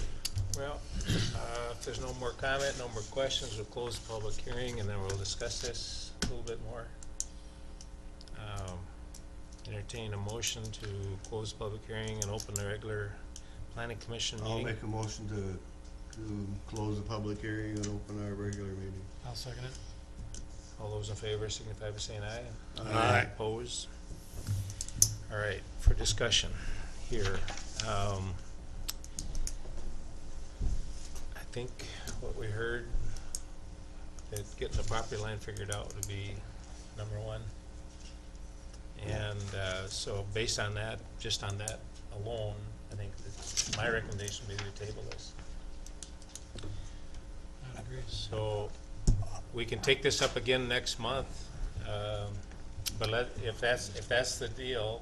well, if there's no more comment, no more questions, we'll close the public hearing and then we'll discuss this a little bit more. Entertain a motion to close the public hearing and open the regular planning commission I'll meeting. make a motion to close the public hearing and open our regular meeting. I'll second it. All those in favor signify by saying aye. Aye. Opposed? All right, for discussion here, I think what we heard, that getting the property line figured out would be number one. And, so based on that, just on that alone, I think that my recommendation would be to table this. I agree. So, we can take this up again next month, but if that's the deal,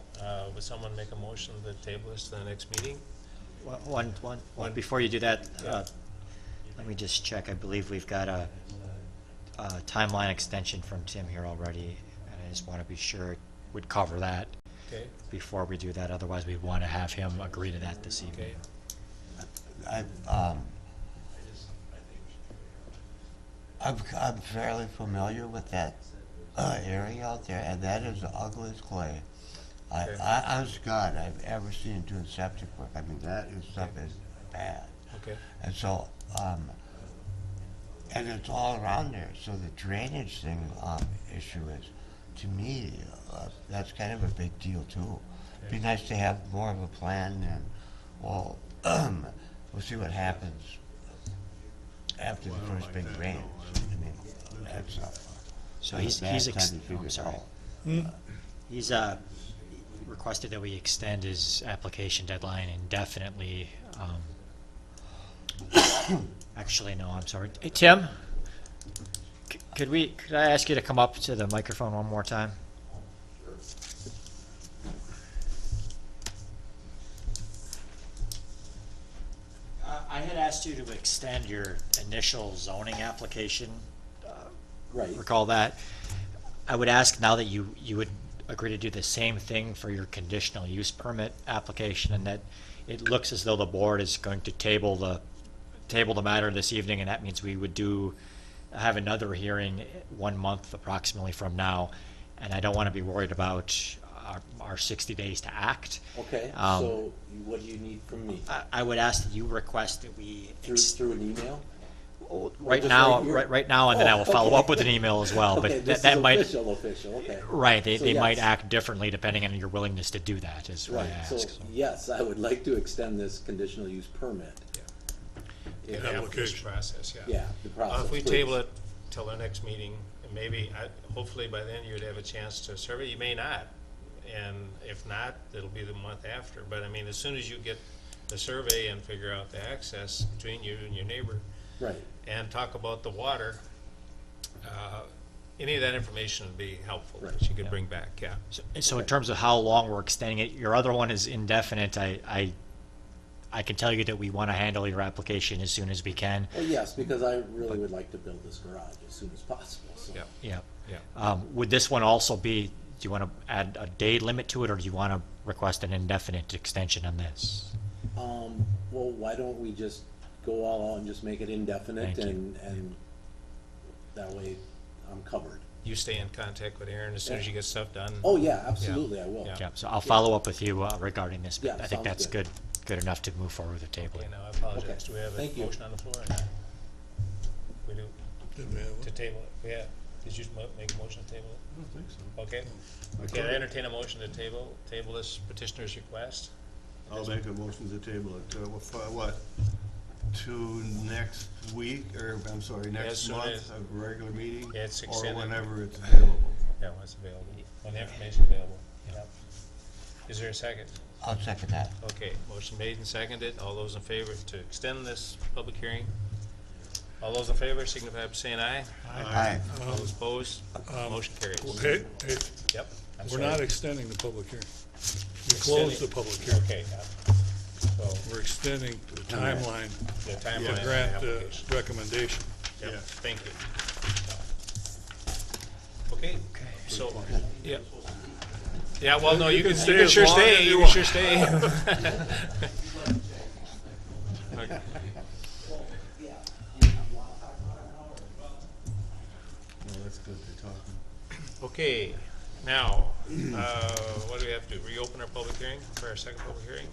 would someone make a motion to table this to the next meeting? One, before you do that, let me just check. I believe we've got a timeline extension from Tim here already, and I just want to be sure it would cover that Okay, before we do that. Otherwise, we want to have him agree to that this evening. okay. I'm fairly familiar with that, area out there, and that is the ugliest clay. Okay. Honest to God, I've ever seen doing septic work. I mean, that is, stuff is bad. Okay, And so, and it's all around there, so the drainage thing, issue is, to me, that's kind of a big deal too. Be nice to have more of a plan and, well, we'll see what happens after the Well, I don't first like big that, rain. no. I mean, that's, So That's he's a bad time to oh, figure it sorry. out. He's requested that we extend his application deadline indefinitely. Actually, no, I'm sorry. Hey, Tim, could I ask you to come up to the microphone one more time? I had asked you to extend your initial zoning application. right. Recall that. I would ask now that you would agree to do the same thing for your conditional use permit application, and that it looks as though the board is going to table the matter this evening, and that means we would have another hearing 1 month approximately from now, and I don't want to be worried about our 60 days to act. Okay, Um, so what do you need from me? I would ask that you request that we Through an email? right just now, right here? right now, and then I will follow okay. up with an email as well. Okay, But this that is might official, okay. right. They So might yes. act differently depending on your willingness to do that. Is what Right, I so, ask. yes, I would like to extend this conditional use permit. the If- Yeah. application Application. process, yeah. Yeah, the process, If we please. table it till our next meeting, and maybe, hopefully by then you'd have a chance to survey, you may not. And if not, it'll be the month after, but I mean, as soon as you get the survey and figure out the access between you and your neighbor, Right. and talk about the water, any of that information would be helpful, Right. that you could bring back, yeah. So in terms of how long we're extending it, your other one is indefinite. I can tell you that we want to handle your application as soon as we can. Well, yes, because I really would like to build this garage as soon as possible, so. Yeah. Yeah. Yeah. Would this one also be, do you want to add a day limit to it, or do you want to request an indefinite extension on this? Well, why don't we just go all out and just make it indefinite, Thank you. and that way I'm covered. You stay in contact with Aaron as soon as you get stuff done. Oh, yeah, absolutely, I will. Yeah. Yeah, so I'll follow up with you regarding this, but Yeah, I think sounds that's good. good enough to move forward with the table. Okay, now I apologize. Okay. Do we have a Thank you. motion on the floor? We do, Did we have one? to table it, yeah. Did you make a motion to table it? I don't think so. Okay. Okay, I entertain a motion to table this petitioner's request. I'll make a motion to table it, for what? To next week, or, I'm sorry, As next soon month, as- a regular meeting? Yeah, it's Or extended. whenever it's available. Yeah, when it's available, when the information's available. Yeah. Is there a second? I'll second that. Okay, motion made and seconded. All those in favor to extend this public hearing? All those in favor signify by saying aye. Aye. All those opposed? Motion carries. Hey, Yep. I'm we're sorry. not extending the public hearing. We Extending- closed the public hearing. Okay, so We're extending the timeline the to timeline. of the grant the application. recommendation. Yep, Yeah. thank you. Okay, so, yeah. Yeah, well, no, you can stay as sure long stay, as you you can want. sure stay. Okay. Well, that's good, they're talking. Okay, now, what do we have to do? Reopen our public hearing for our second public hearing?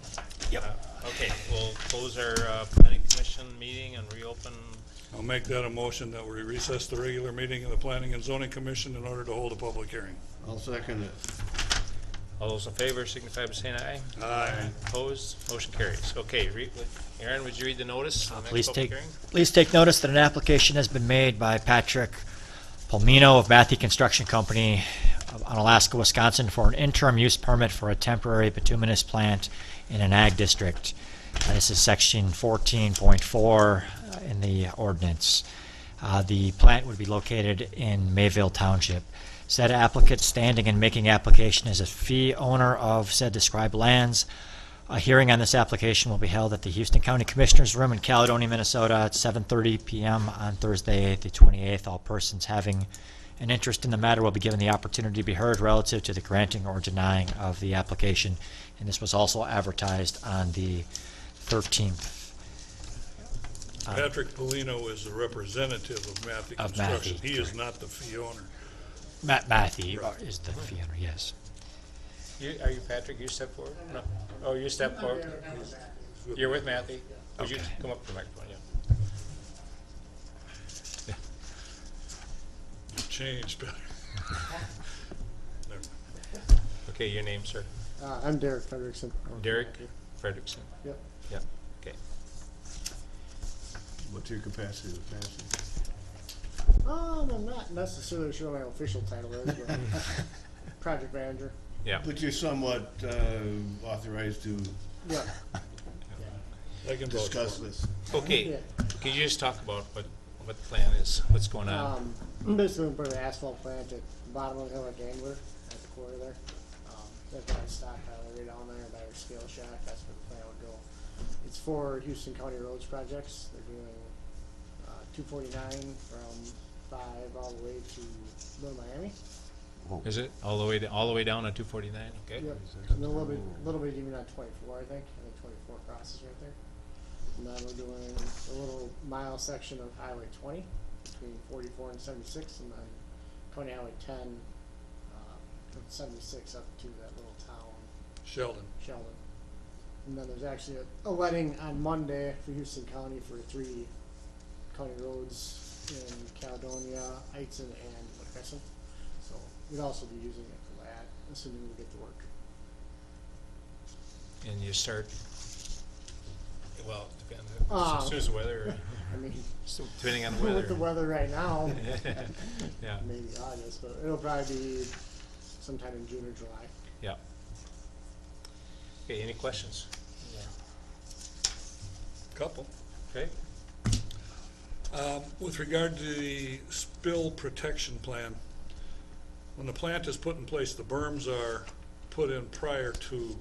Yep. Okay, we'll close our planning commission meeting and reopen. I'll make that a motion that we recess the regular meeting of the Planning and Zoning Commission in order to hold a public hearing. I'll second it. All those in favor signify by saying aye. Aye. Opposed? Motion carries. Okay, Aaron, would you read the notice on the Please next public take, hearing? please take notice that an application has been made by Patrick Palmino of Matthew Construction Company on Alaska, Wisconsin for an interim use permit for a temporary bituminous plant in an ag district. This is section 14.4 in the ordinance. The plant would be located in Mayville Township. Said applicant standing and making application as a fee owner of said described lands. A hearing on this application will be held at the Houston County Commissioners Room in Caledonia, Minnesota at 7:30 p.m. on Thursday, the 28th. All persons having an interest in the matter will be given the opportunity to be heard relative to the granting or denying of the application. And this was also advertised on the 13th. Patrick Polino is the representative of Matthew Of Construction. Matthew, He is not the fee owner. Matthew is the fee owner, yes. Are you Patrick? You step forward? No. Oh, you step forward? You're with Matthew? Would you come up to the microphone, yeah? Changed, but. Never mind. Okay, your name, sir? I'm Derek Frederickson. Derek Frederickson? Yep. Yep, okay. What's your capacity with Nancy? I'm not necessarily sure what my official title is, but project manager. Yeah. But you're somewhat authorized to Yeah. I can vote discuss for it. this. Okay, Yeah. could you just talk about what the plan is, what's going on? Basically, we put an asphalt plant at the bottom of the hill at Gangler, at the quarry there. They've got a stockpile area down there by our scale shack. That's where the plant would go. It's for Houston County roads projects. They're doing 249 from 5 all the way to Little Miami. Is it all the way down on 249? Okay. Yep. And then a little bit even on 24, I think. I think 24 crosses right there. And then we're doing a little mile section of Highway 20 between 44 and 76, and then County Highway 10 from 76 up to that little town, Sheldon. Sheldon. And then there's actually a letting on Monday for Houston County for 3 county roads in Caledonia, Eitzen, and McCrescent. So we'd also be using it for that, assuming we get to work. And you start Well, depending, Ah. as soon as the weather, I mean, depending on the with the weather. weather right now, Yeah, maybe August, but it'll probably be sometime in June or July. yeah. Okay, any questions? Couple. Okay, With regard to the spill protection plan, when the plant is put in place, the berms are put in prior to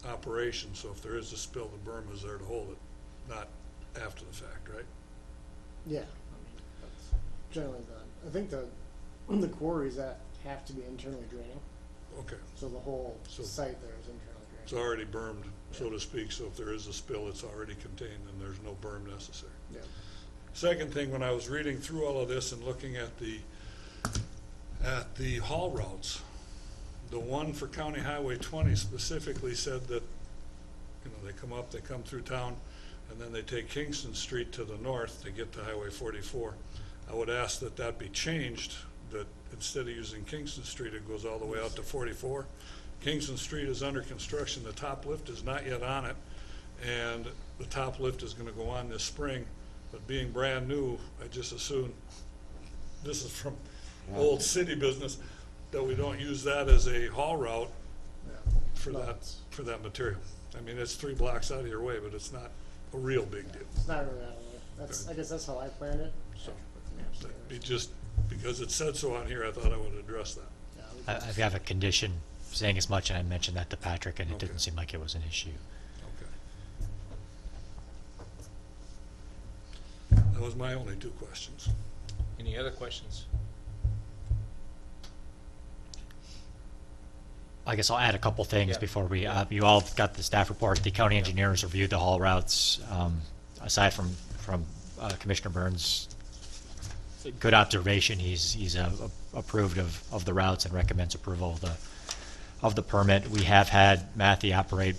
operation, so if there is a spill, the berm is there to hold it, not after the fact, right? Yeah, I mean, that's generally the, I think the quarries that have to be internally draining, Okay, so the whole So- site there is internally it's draining. already bermed, so to speak, so if there is a spill, it's already contained and there's no berm necessary. Yeah. Second thing, when I was reading through all of this and looking at the haul routes, the one for County Highway 20 specifically said that, you know, they come up, they come through town, and then they take Kingston Street to the north to get to Highway 44. I would ask that that be changed, that instead of using Kingston Street, it goes all the way out to 44. Kingston Street is under construction, the top lift is not yet on it, and the top lift is gonna go on this spring, but being brand new, I just assume, this is from old city business, that we don't use that as a haul route Yeah. for No, that, it's- for that material. I mean, it's 3 blocks out of your way, but it's not a real big deal. It's not really that way. That's, I guess that's how I planned it. So, Put the maps together. It just, because it said so on here, I thought I would address that. Yeah, we I, can- I have a condition saying as much, and I mentioned that to Patrick, and it Okay. didn't seem like it was an issue. Okay. That was my only 2 questions. any other questions? I guess I'll add a couple things Yeah. before we, you all got the staff report. The county engineers reviewed the haul routes. Aside from Commissioner Burns' good observation, he's approved of the routes and recommends approval of the permit. We have had Matthew operate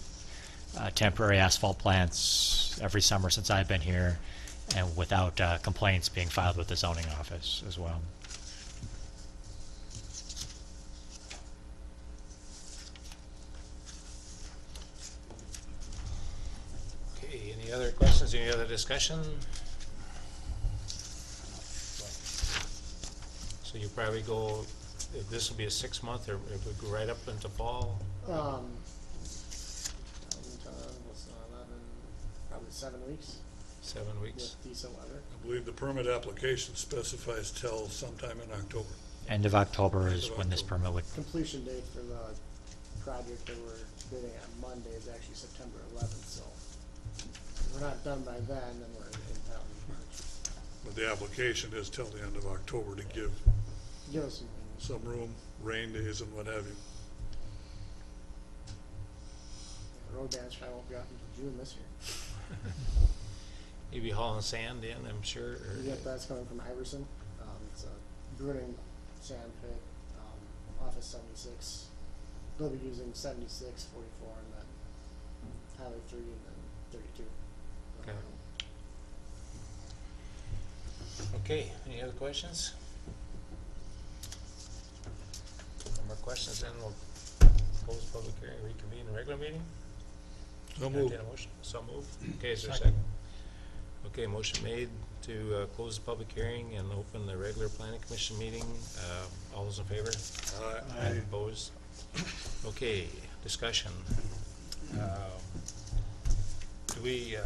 temporary asphalt plants every summer since I've been here, and without complaints being filed with the zoning office as well. Okay, any other questions, any other discussion? So you probably go, if this will be a 6-month, or if we go right up into fall? what's 11, probably 7 weeks 7 weeks? with decent weather. I believe the permit application specifies till sometime in October. End of October End is of when this October. permit would, Completion date for the project that we're bidding on Monday is actually September 11th, so if we're not done by then we're in town in March. But the application is till the end of October to give Give us some, some room, rain days and what have you. road damage probably won't be out until June this year. You'll be hauling sand in, I'm sure, or? Yep, that's coming from Iverson. It's a Bruning sand pit, Office 76. They'll be using 76, 44, and then Highway 3 and then 32. Okay. Okay, any other questions? No more questions, then we'll close the public hearing, reconvene the regular meeting? So moved. Entertain a motion. So moved. Okay, is there a second? Okay, motion made to close the public hearing and open the regular planning commission meeting. All those in favor? Aye. Opposed? Okay, discussion. Do we,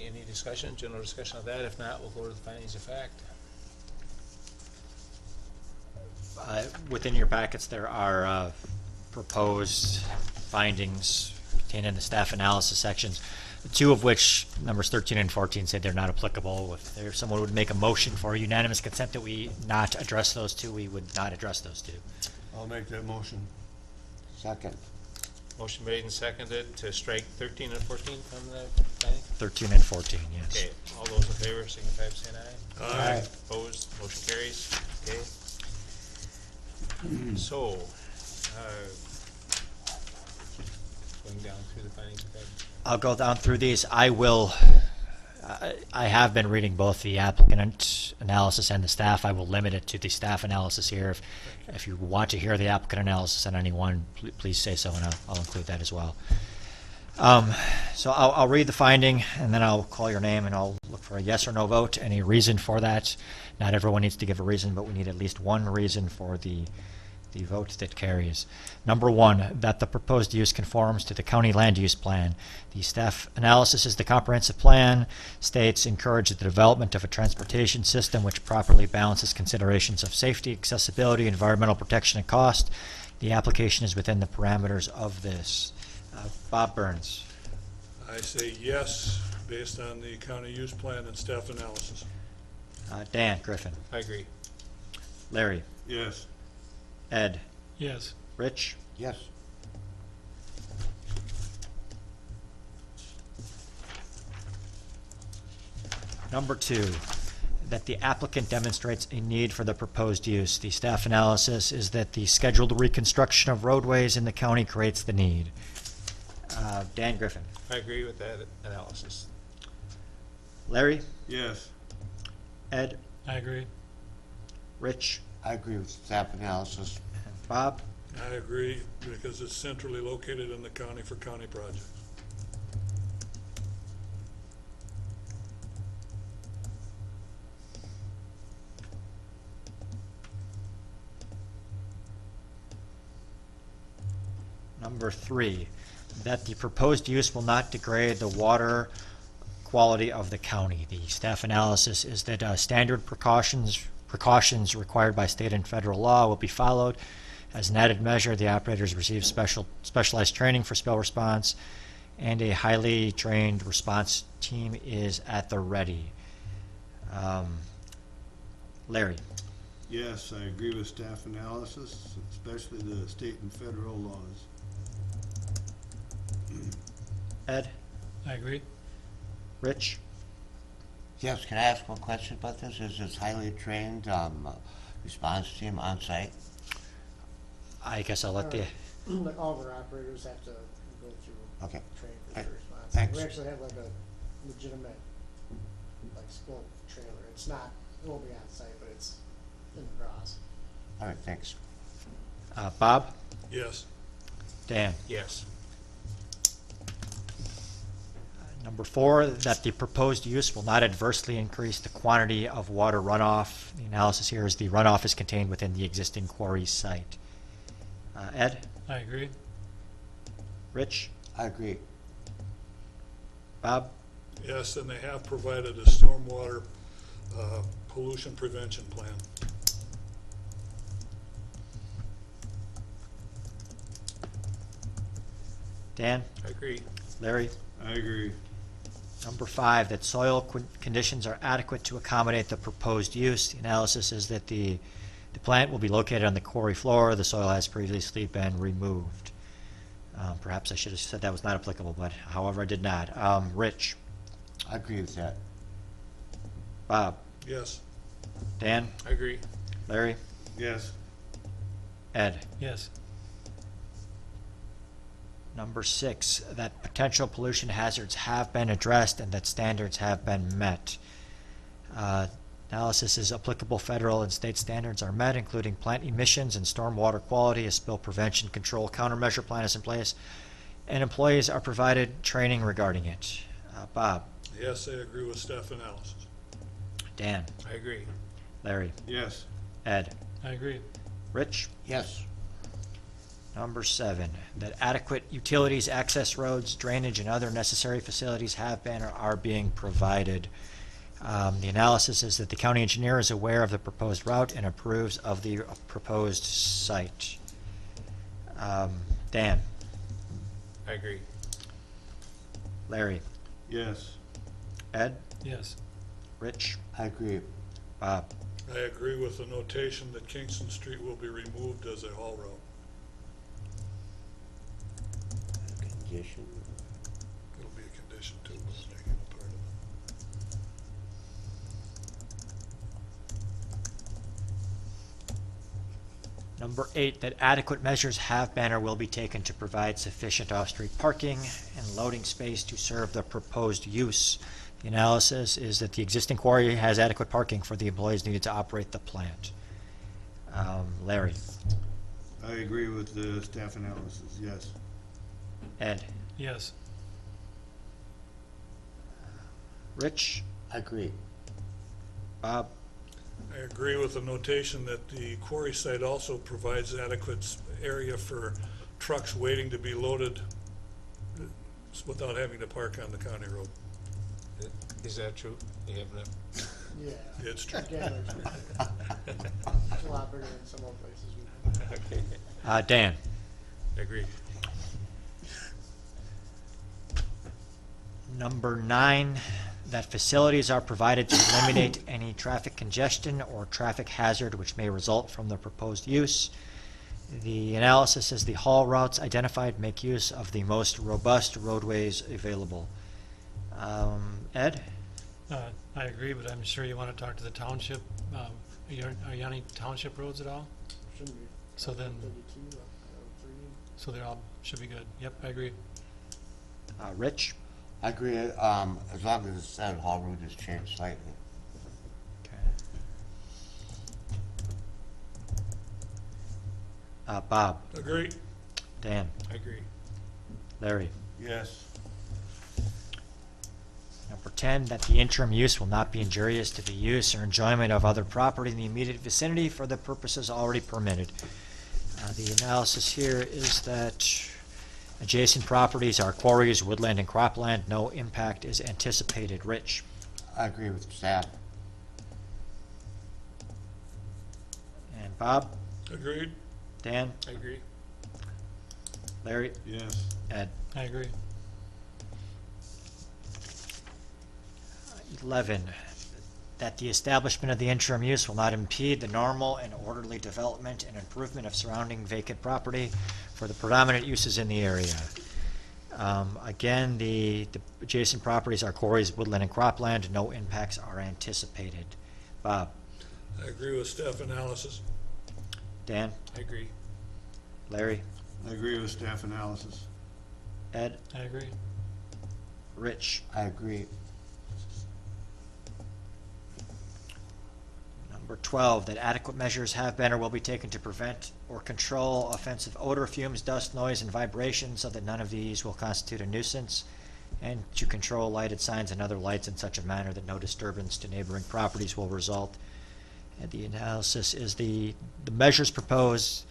any discussion, general discussion of that? If not, we'll go to the findings of fact. within your packets, there are proposed findings contained in the staff analysis sections, 2 of which, numbers 13 and 14, say they're not applicable. If there, someone would make a motion for unanimous consent that we not address those 2, we would not address those 2. I'll make that motion. Second. Motion made and seconded to strike 13 and 14 from the finding. 13 and 14, yes. Okay, all those in favor, signify by saying aye. Aye. Opposed, motion carries. Okay. So, going down through the findings of fact. I'll go down through these. I will I have been reading both the applicant analysis and the staff. I will limit it to the staff analysis here. If you want to hear the applicant analysis on any one, please say so, and I'll include that as well. So I'll read the finding, and then I'll call your name, and I'll look for a yes or no vote. Any reason for that? Not everyone needs to give a reason, but we need at least one reason for the vote that carries. Number one, that the proposed use conforms to the county land use plan. The staff analysis is the comprehensive plan states encourage the development of a transportation system which properly balances considerations of safety, accessibility, environmental protection, and cost. The application is within the parameters of this. Bob Burns. I say yes, based on the county use plan and staff analysis. Dan Griffin. I agree. Larry. Yes. Ed. Yes. Rich. Yes. Number two, that the applicant demonstrates a need for the proposed use. The staff analysis is that the scheduled reconstruction of roadways in the county creates the need. Dan Griffin. I agree with that analysis. Larry. Yes. Ed. I agree. I Rich. agree with staff analysis. Bob. I agree, because it's centrally located in the county for county projects. Number three, that the proposed use will not degrade the water quality of the county. The staff analysis is that standard precautions required by state and federal law will be followed. As an added measure, the operators receive specialized training for spill response, and a highly trained response team is at the ready. Larry. Yes, I agree with staff analysis, especially the state and federal laws. Ed. I agree. Rich. Yes, can I ask one question about this? Is this highly trained response team on site? I guess I'll let the, Like all of our operators have to go through Okay. training for Right. their response. Thanks. We actually have like a legitimate, like, spill trailer. It's not, it won't be on site, but it's in the cross. All right, thanks. Bob. Yes. Dan. Yes. Number four, that the proposed use will not adversely increase the quantity of water runoff. The analysis here is the runoff is contained within the existing quarry site. Ed. I agree. Rich. I agree. Bob. Yes, and they have provided a stormwater pollution prevention plan. Dan. I agree. Larry. I agree. Number five, that soil conditions are adequate to accommodate the proposed use. The analysis is that the plant will be located on the quarry floor. The soil has previously been removed. Perhaps I should have said that was not applicable, but however, I did not. Rich. I agree with that. Bob. Yes. Dan. I agree. Larry. Yes. Ed. Yes. Number six, that potential pollution hazards have been addressed and that standards have been met. Analysis is applicable federal and state standards are met, including plant emissions and stormwater quality. A spill prevention control countermeasure plan is in place, and employees are provided training regarding it. Bob. Yes, I agree with staff analysis. Dan. I agree. Larry. Yes. Ed. I agree. Rich. Yes. Number seven, that adequate utilities, access roads, drainage, and other necessary facilities have been or are being provided. The analysis is that the county engineer is aware of the proposed route and approves of the proposed site. Dan. I agree. Larry. Yes. Ed. Yes. Rich. I agree. Bob. I agree with the notation that Kingston Street will be removed as a haul road. Condition. It'll be a condition too, but making a part of it. Number eight, that adequate measures have been or will be taken to provide sufficient off-street parking and loading space to serve the proposed use. The analysis is that the existing quarry has adequate parking for the employees needed to operate the plant. Larry? I agree with the staff analysis, yes. Ed? Yes. Rich? Agree. Bob? I agree with the notation that the quarry site also provides adequate area for trucks waiting to be loaded without having to park on the county road. Is that true? You have enough? Yeah. It's true. It's a lot bigger than some other places we've been. Okay, Dan? agree. Number 9, that facilities are provided to eliminate any traffic congestion or traffic hazard which may result from the proposed use. The analysis is the haul routes identified make use of the most robust roadways available. Ed? I agree, but I'm sure you want to talk to the township. Are you on any township roads at all? Shouldn't be. So then, 32, 3. so they all should be good. Yep, I agree. Rich? I agree, as long as the said haul route is changed slightly. Bob? Agree? Dan? I agree. Larry? Yes. Number 10, that the interim use will not be injurious to the use or enjoyment of other property in the immediate vicinity for the purposes already permitted. The analysis here is that adjacent properties are quarries, woodland, and cropland. No impact is anticipated. Rich? I agree with staff. And Bob? Agreed? Dan? I agree. Larry? Yes. Ed? I agree. 11, that the establishment of the interim use will not impede the normal and orderly development and improvement of surrounding vacant property for the predominant uses in the area. Again, the adjacent properties are quarries, woodland, and cropland. No impacts are anticipated. Bob? I agree with staff analysis. Dan? I agree. Larry? I agree with staff analysis. Ed? I agree. Rich? I agree. Number 12, that adequate measures have been or will be taken to prevent or control offensive odor, fumes, dust, noise, and vibration so that none of these will constitute a nuisance, and to control lighted signs and other lights in such a manner that no disturbance to neighboring properties will result. And the analysis is the measures proposed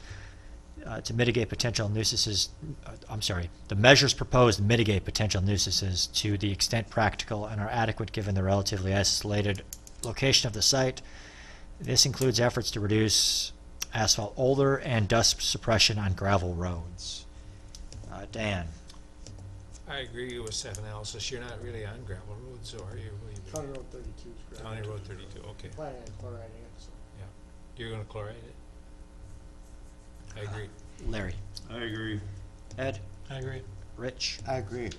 to mitigate potential nuisances, the measures proposed mitigate potential nuisances to the extent practical and are adequate given the relatively isolated location of the site. This includes efforts to reduce asphalt odor and dust suppression on gravel roads. Dan? I agree with staff analysis. You're not really on gravel roads, so are you? County Road 32 is great. County Road 32, okay. Planning on chloriding it, so. You're gonna chloride it? I agree. Larry? I agree. Ed? I agree. Rich? I agree.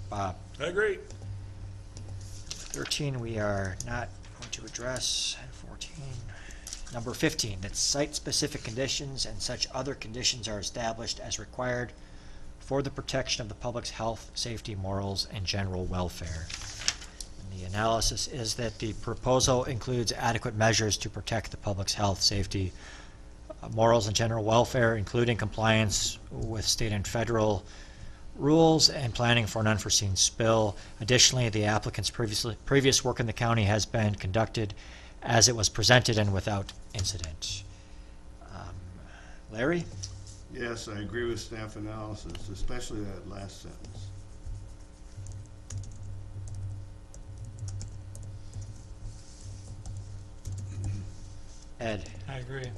Bob? I agree. 13, we are not going to address. 14. Number 15, that site-specific conditions and such other conditions are established as required for the protection of the public's health, safety, morals, and general welfare. And the analysis is that the proposal includes adequate measures to protect the public's health, safety, morals, and general welfare, including compliance with state and federal rules and planning for an unforeseen spill. Additionally, the applicant's previous work in the county has been conducted as it was presented and without incident. Larry? Yes, I agree with staff analysis, especially that last sentence. Ed? I agree.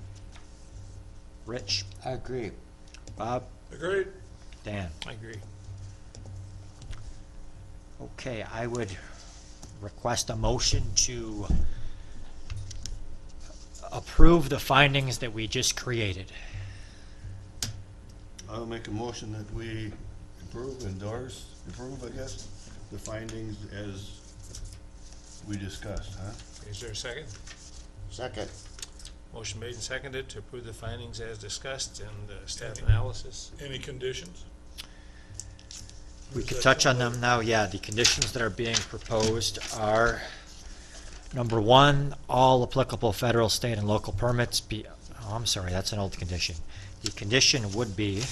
Rich? I agree. Bob? Agreed? Dan? I agree. Okay, I would request a motion to approve the findings that we just created. I'll make a motion that we approve, I guess, the findings as we discussed, huh? Is there a second? Second. Motion made and seconded to approve the findings as discussed and staff analysis. Any conditions? We Is could that touch on something- them now, yeah. The conditions that are being proposed are, number one, all applicable federal, state, and local permits be, oh, I'm sorry, that's an old condition. The condition would be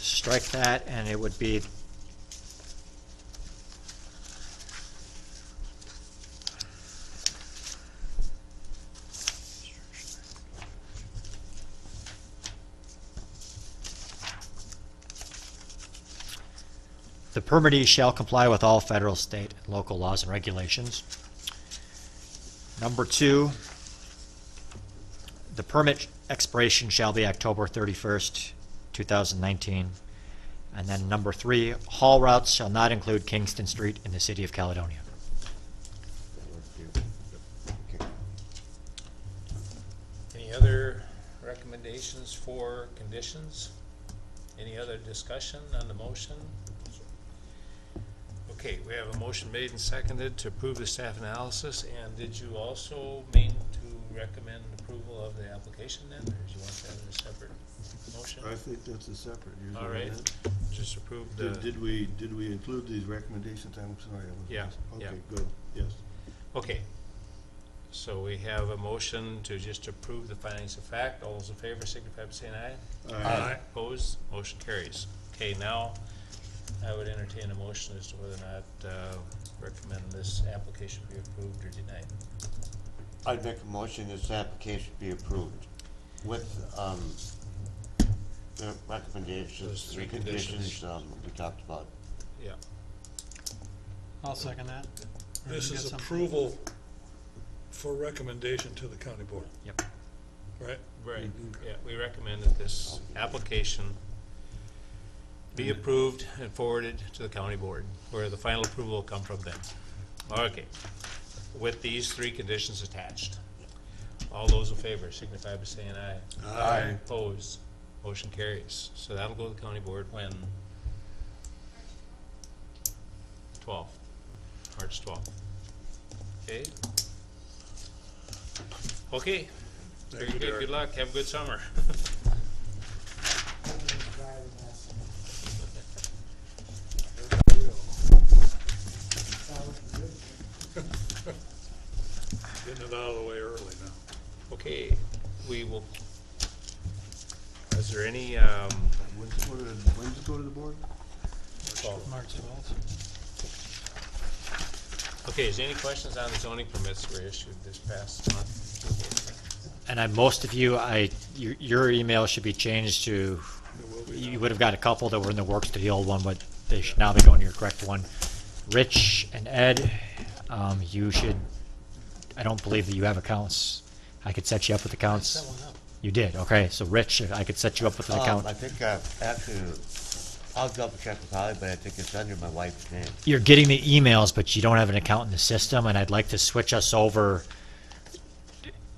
strike that, and it would be the permittee shall comply with all federal, state, and local laws and regulations. Number two, the permit expiration shall be October 31st, 2019. And then number three, haul routes shall not include Kingston Street in the city of Caledonia. Any other recommendations for conditions? Any other discussion on the motion? Okay, we have a motion made and seconded to approve the staff analysis, and did you also mean to recommend approval of the application then, or did you want that in a separate motion? I think that's a separate. You're All doing right, that? just approve the, Did we include these recommendations? I'm sorry. I was- Yeah, Okay, yeah. good, yes. okay. So we have a motion to just approve the findings of fact. All those in favor signify by saying aye. Aye. Opposed, motion carries. Okay, now I would entertain a motion as to whether or not recommend this application be approved or denied. I'd make a motion this application be approved with, the recommendations, Those three the conditions, conditions. we talked about. Yeah. I'll second that. Or This you is got something? approval for recommendation to the county board, Yep. right? Right, yeah, we recommend that this application be approved and forwarded to the county board, where the final approval will come from them. Okay, with these three conditions attached. All those in favor signify by saying aye. Aye. Opposed, motion carries. So that'll go to the county board when? 12th, March 12th. Okay? Okay, very Thank you, good, Derek. good luck, have a good summer. Getting it out of the way early now. Okay, we will, is there any, When's it go to the board? March 12th. okay, is there any questions on the zoning permits that were issued this past month? And most of you, your email should be changed to, you would have got a couple that were in the works to the old one, but they should now be going to your correct one. Rich and Ed, you should, I don't believe that you have accounts. I could set you up with accounts. Set one up. You did, okay. So Rich, I could set you up with an account. I think, actually, I'll double check with Holly, but I think it's under my wife's name. You're getting the emails, but you don't have an account in the system, and I'd like to switch us over.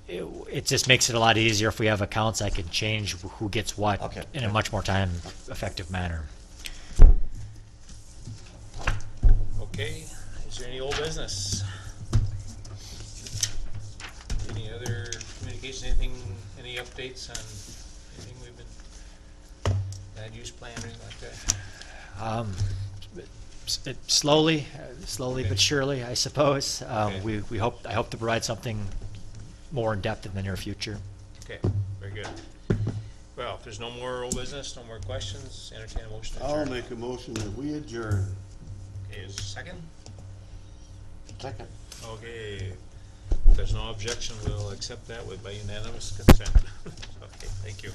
It just makes it a lot easier if we have accounts. I can change who gets what Okay. in a much more time-effective manner. Okay, is there any old business? Any other communication, anything, any updates on anything we've been, land use plan or anything like that? Slowly Okay. but surely, I suppose. Okay. I hope to provide something more in-depth in the near future. Okay, very good. Well, if there's no more old business, no more questions, entertain a motion to I'll adjourn. make a motion that we adjourn. Okay, is there a second? Second. Okay, if there's no objection, we'll accept that by unanimous consent. Okay, thank you.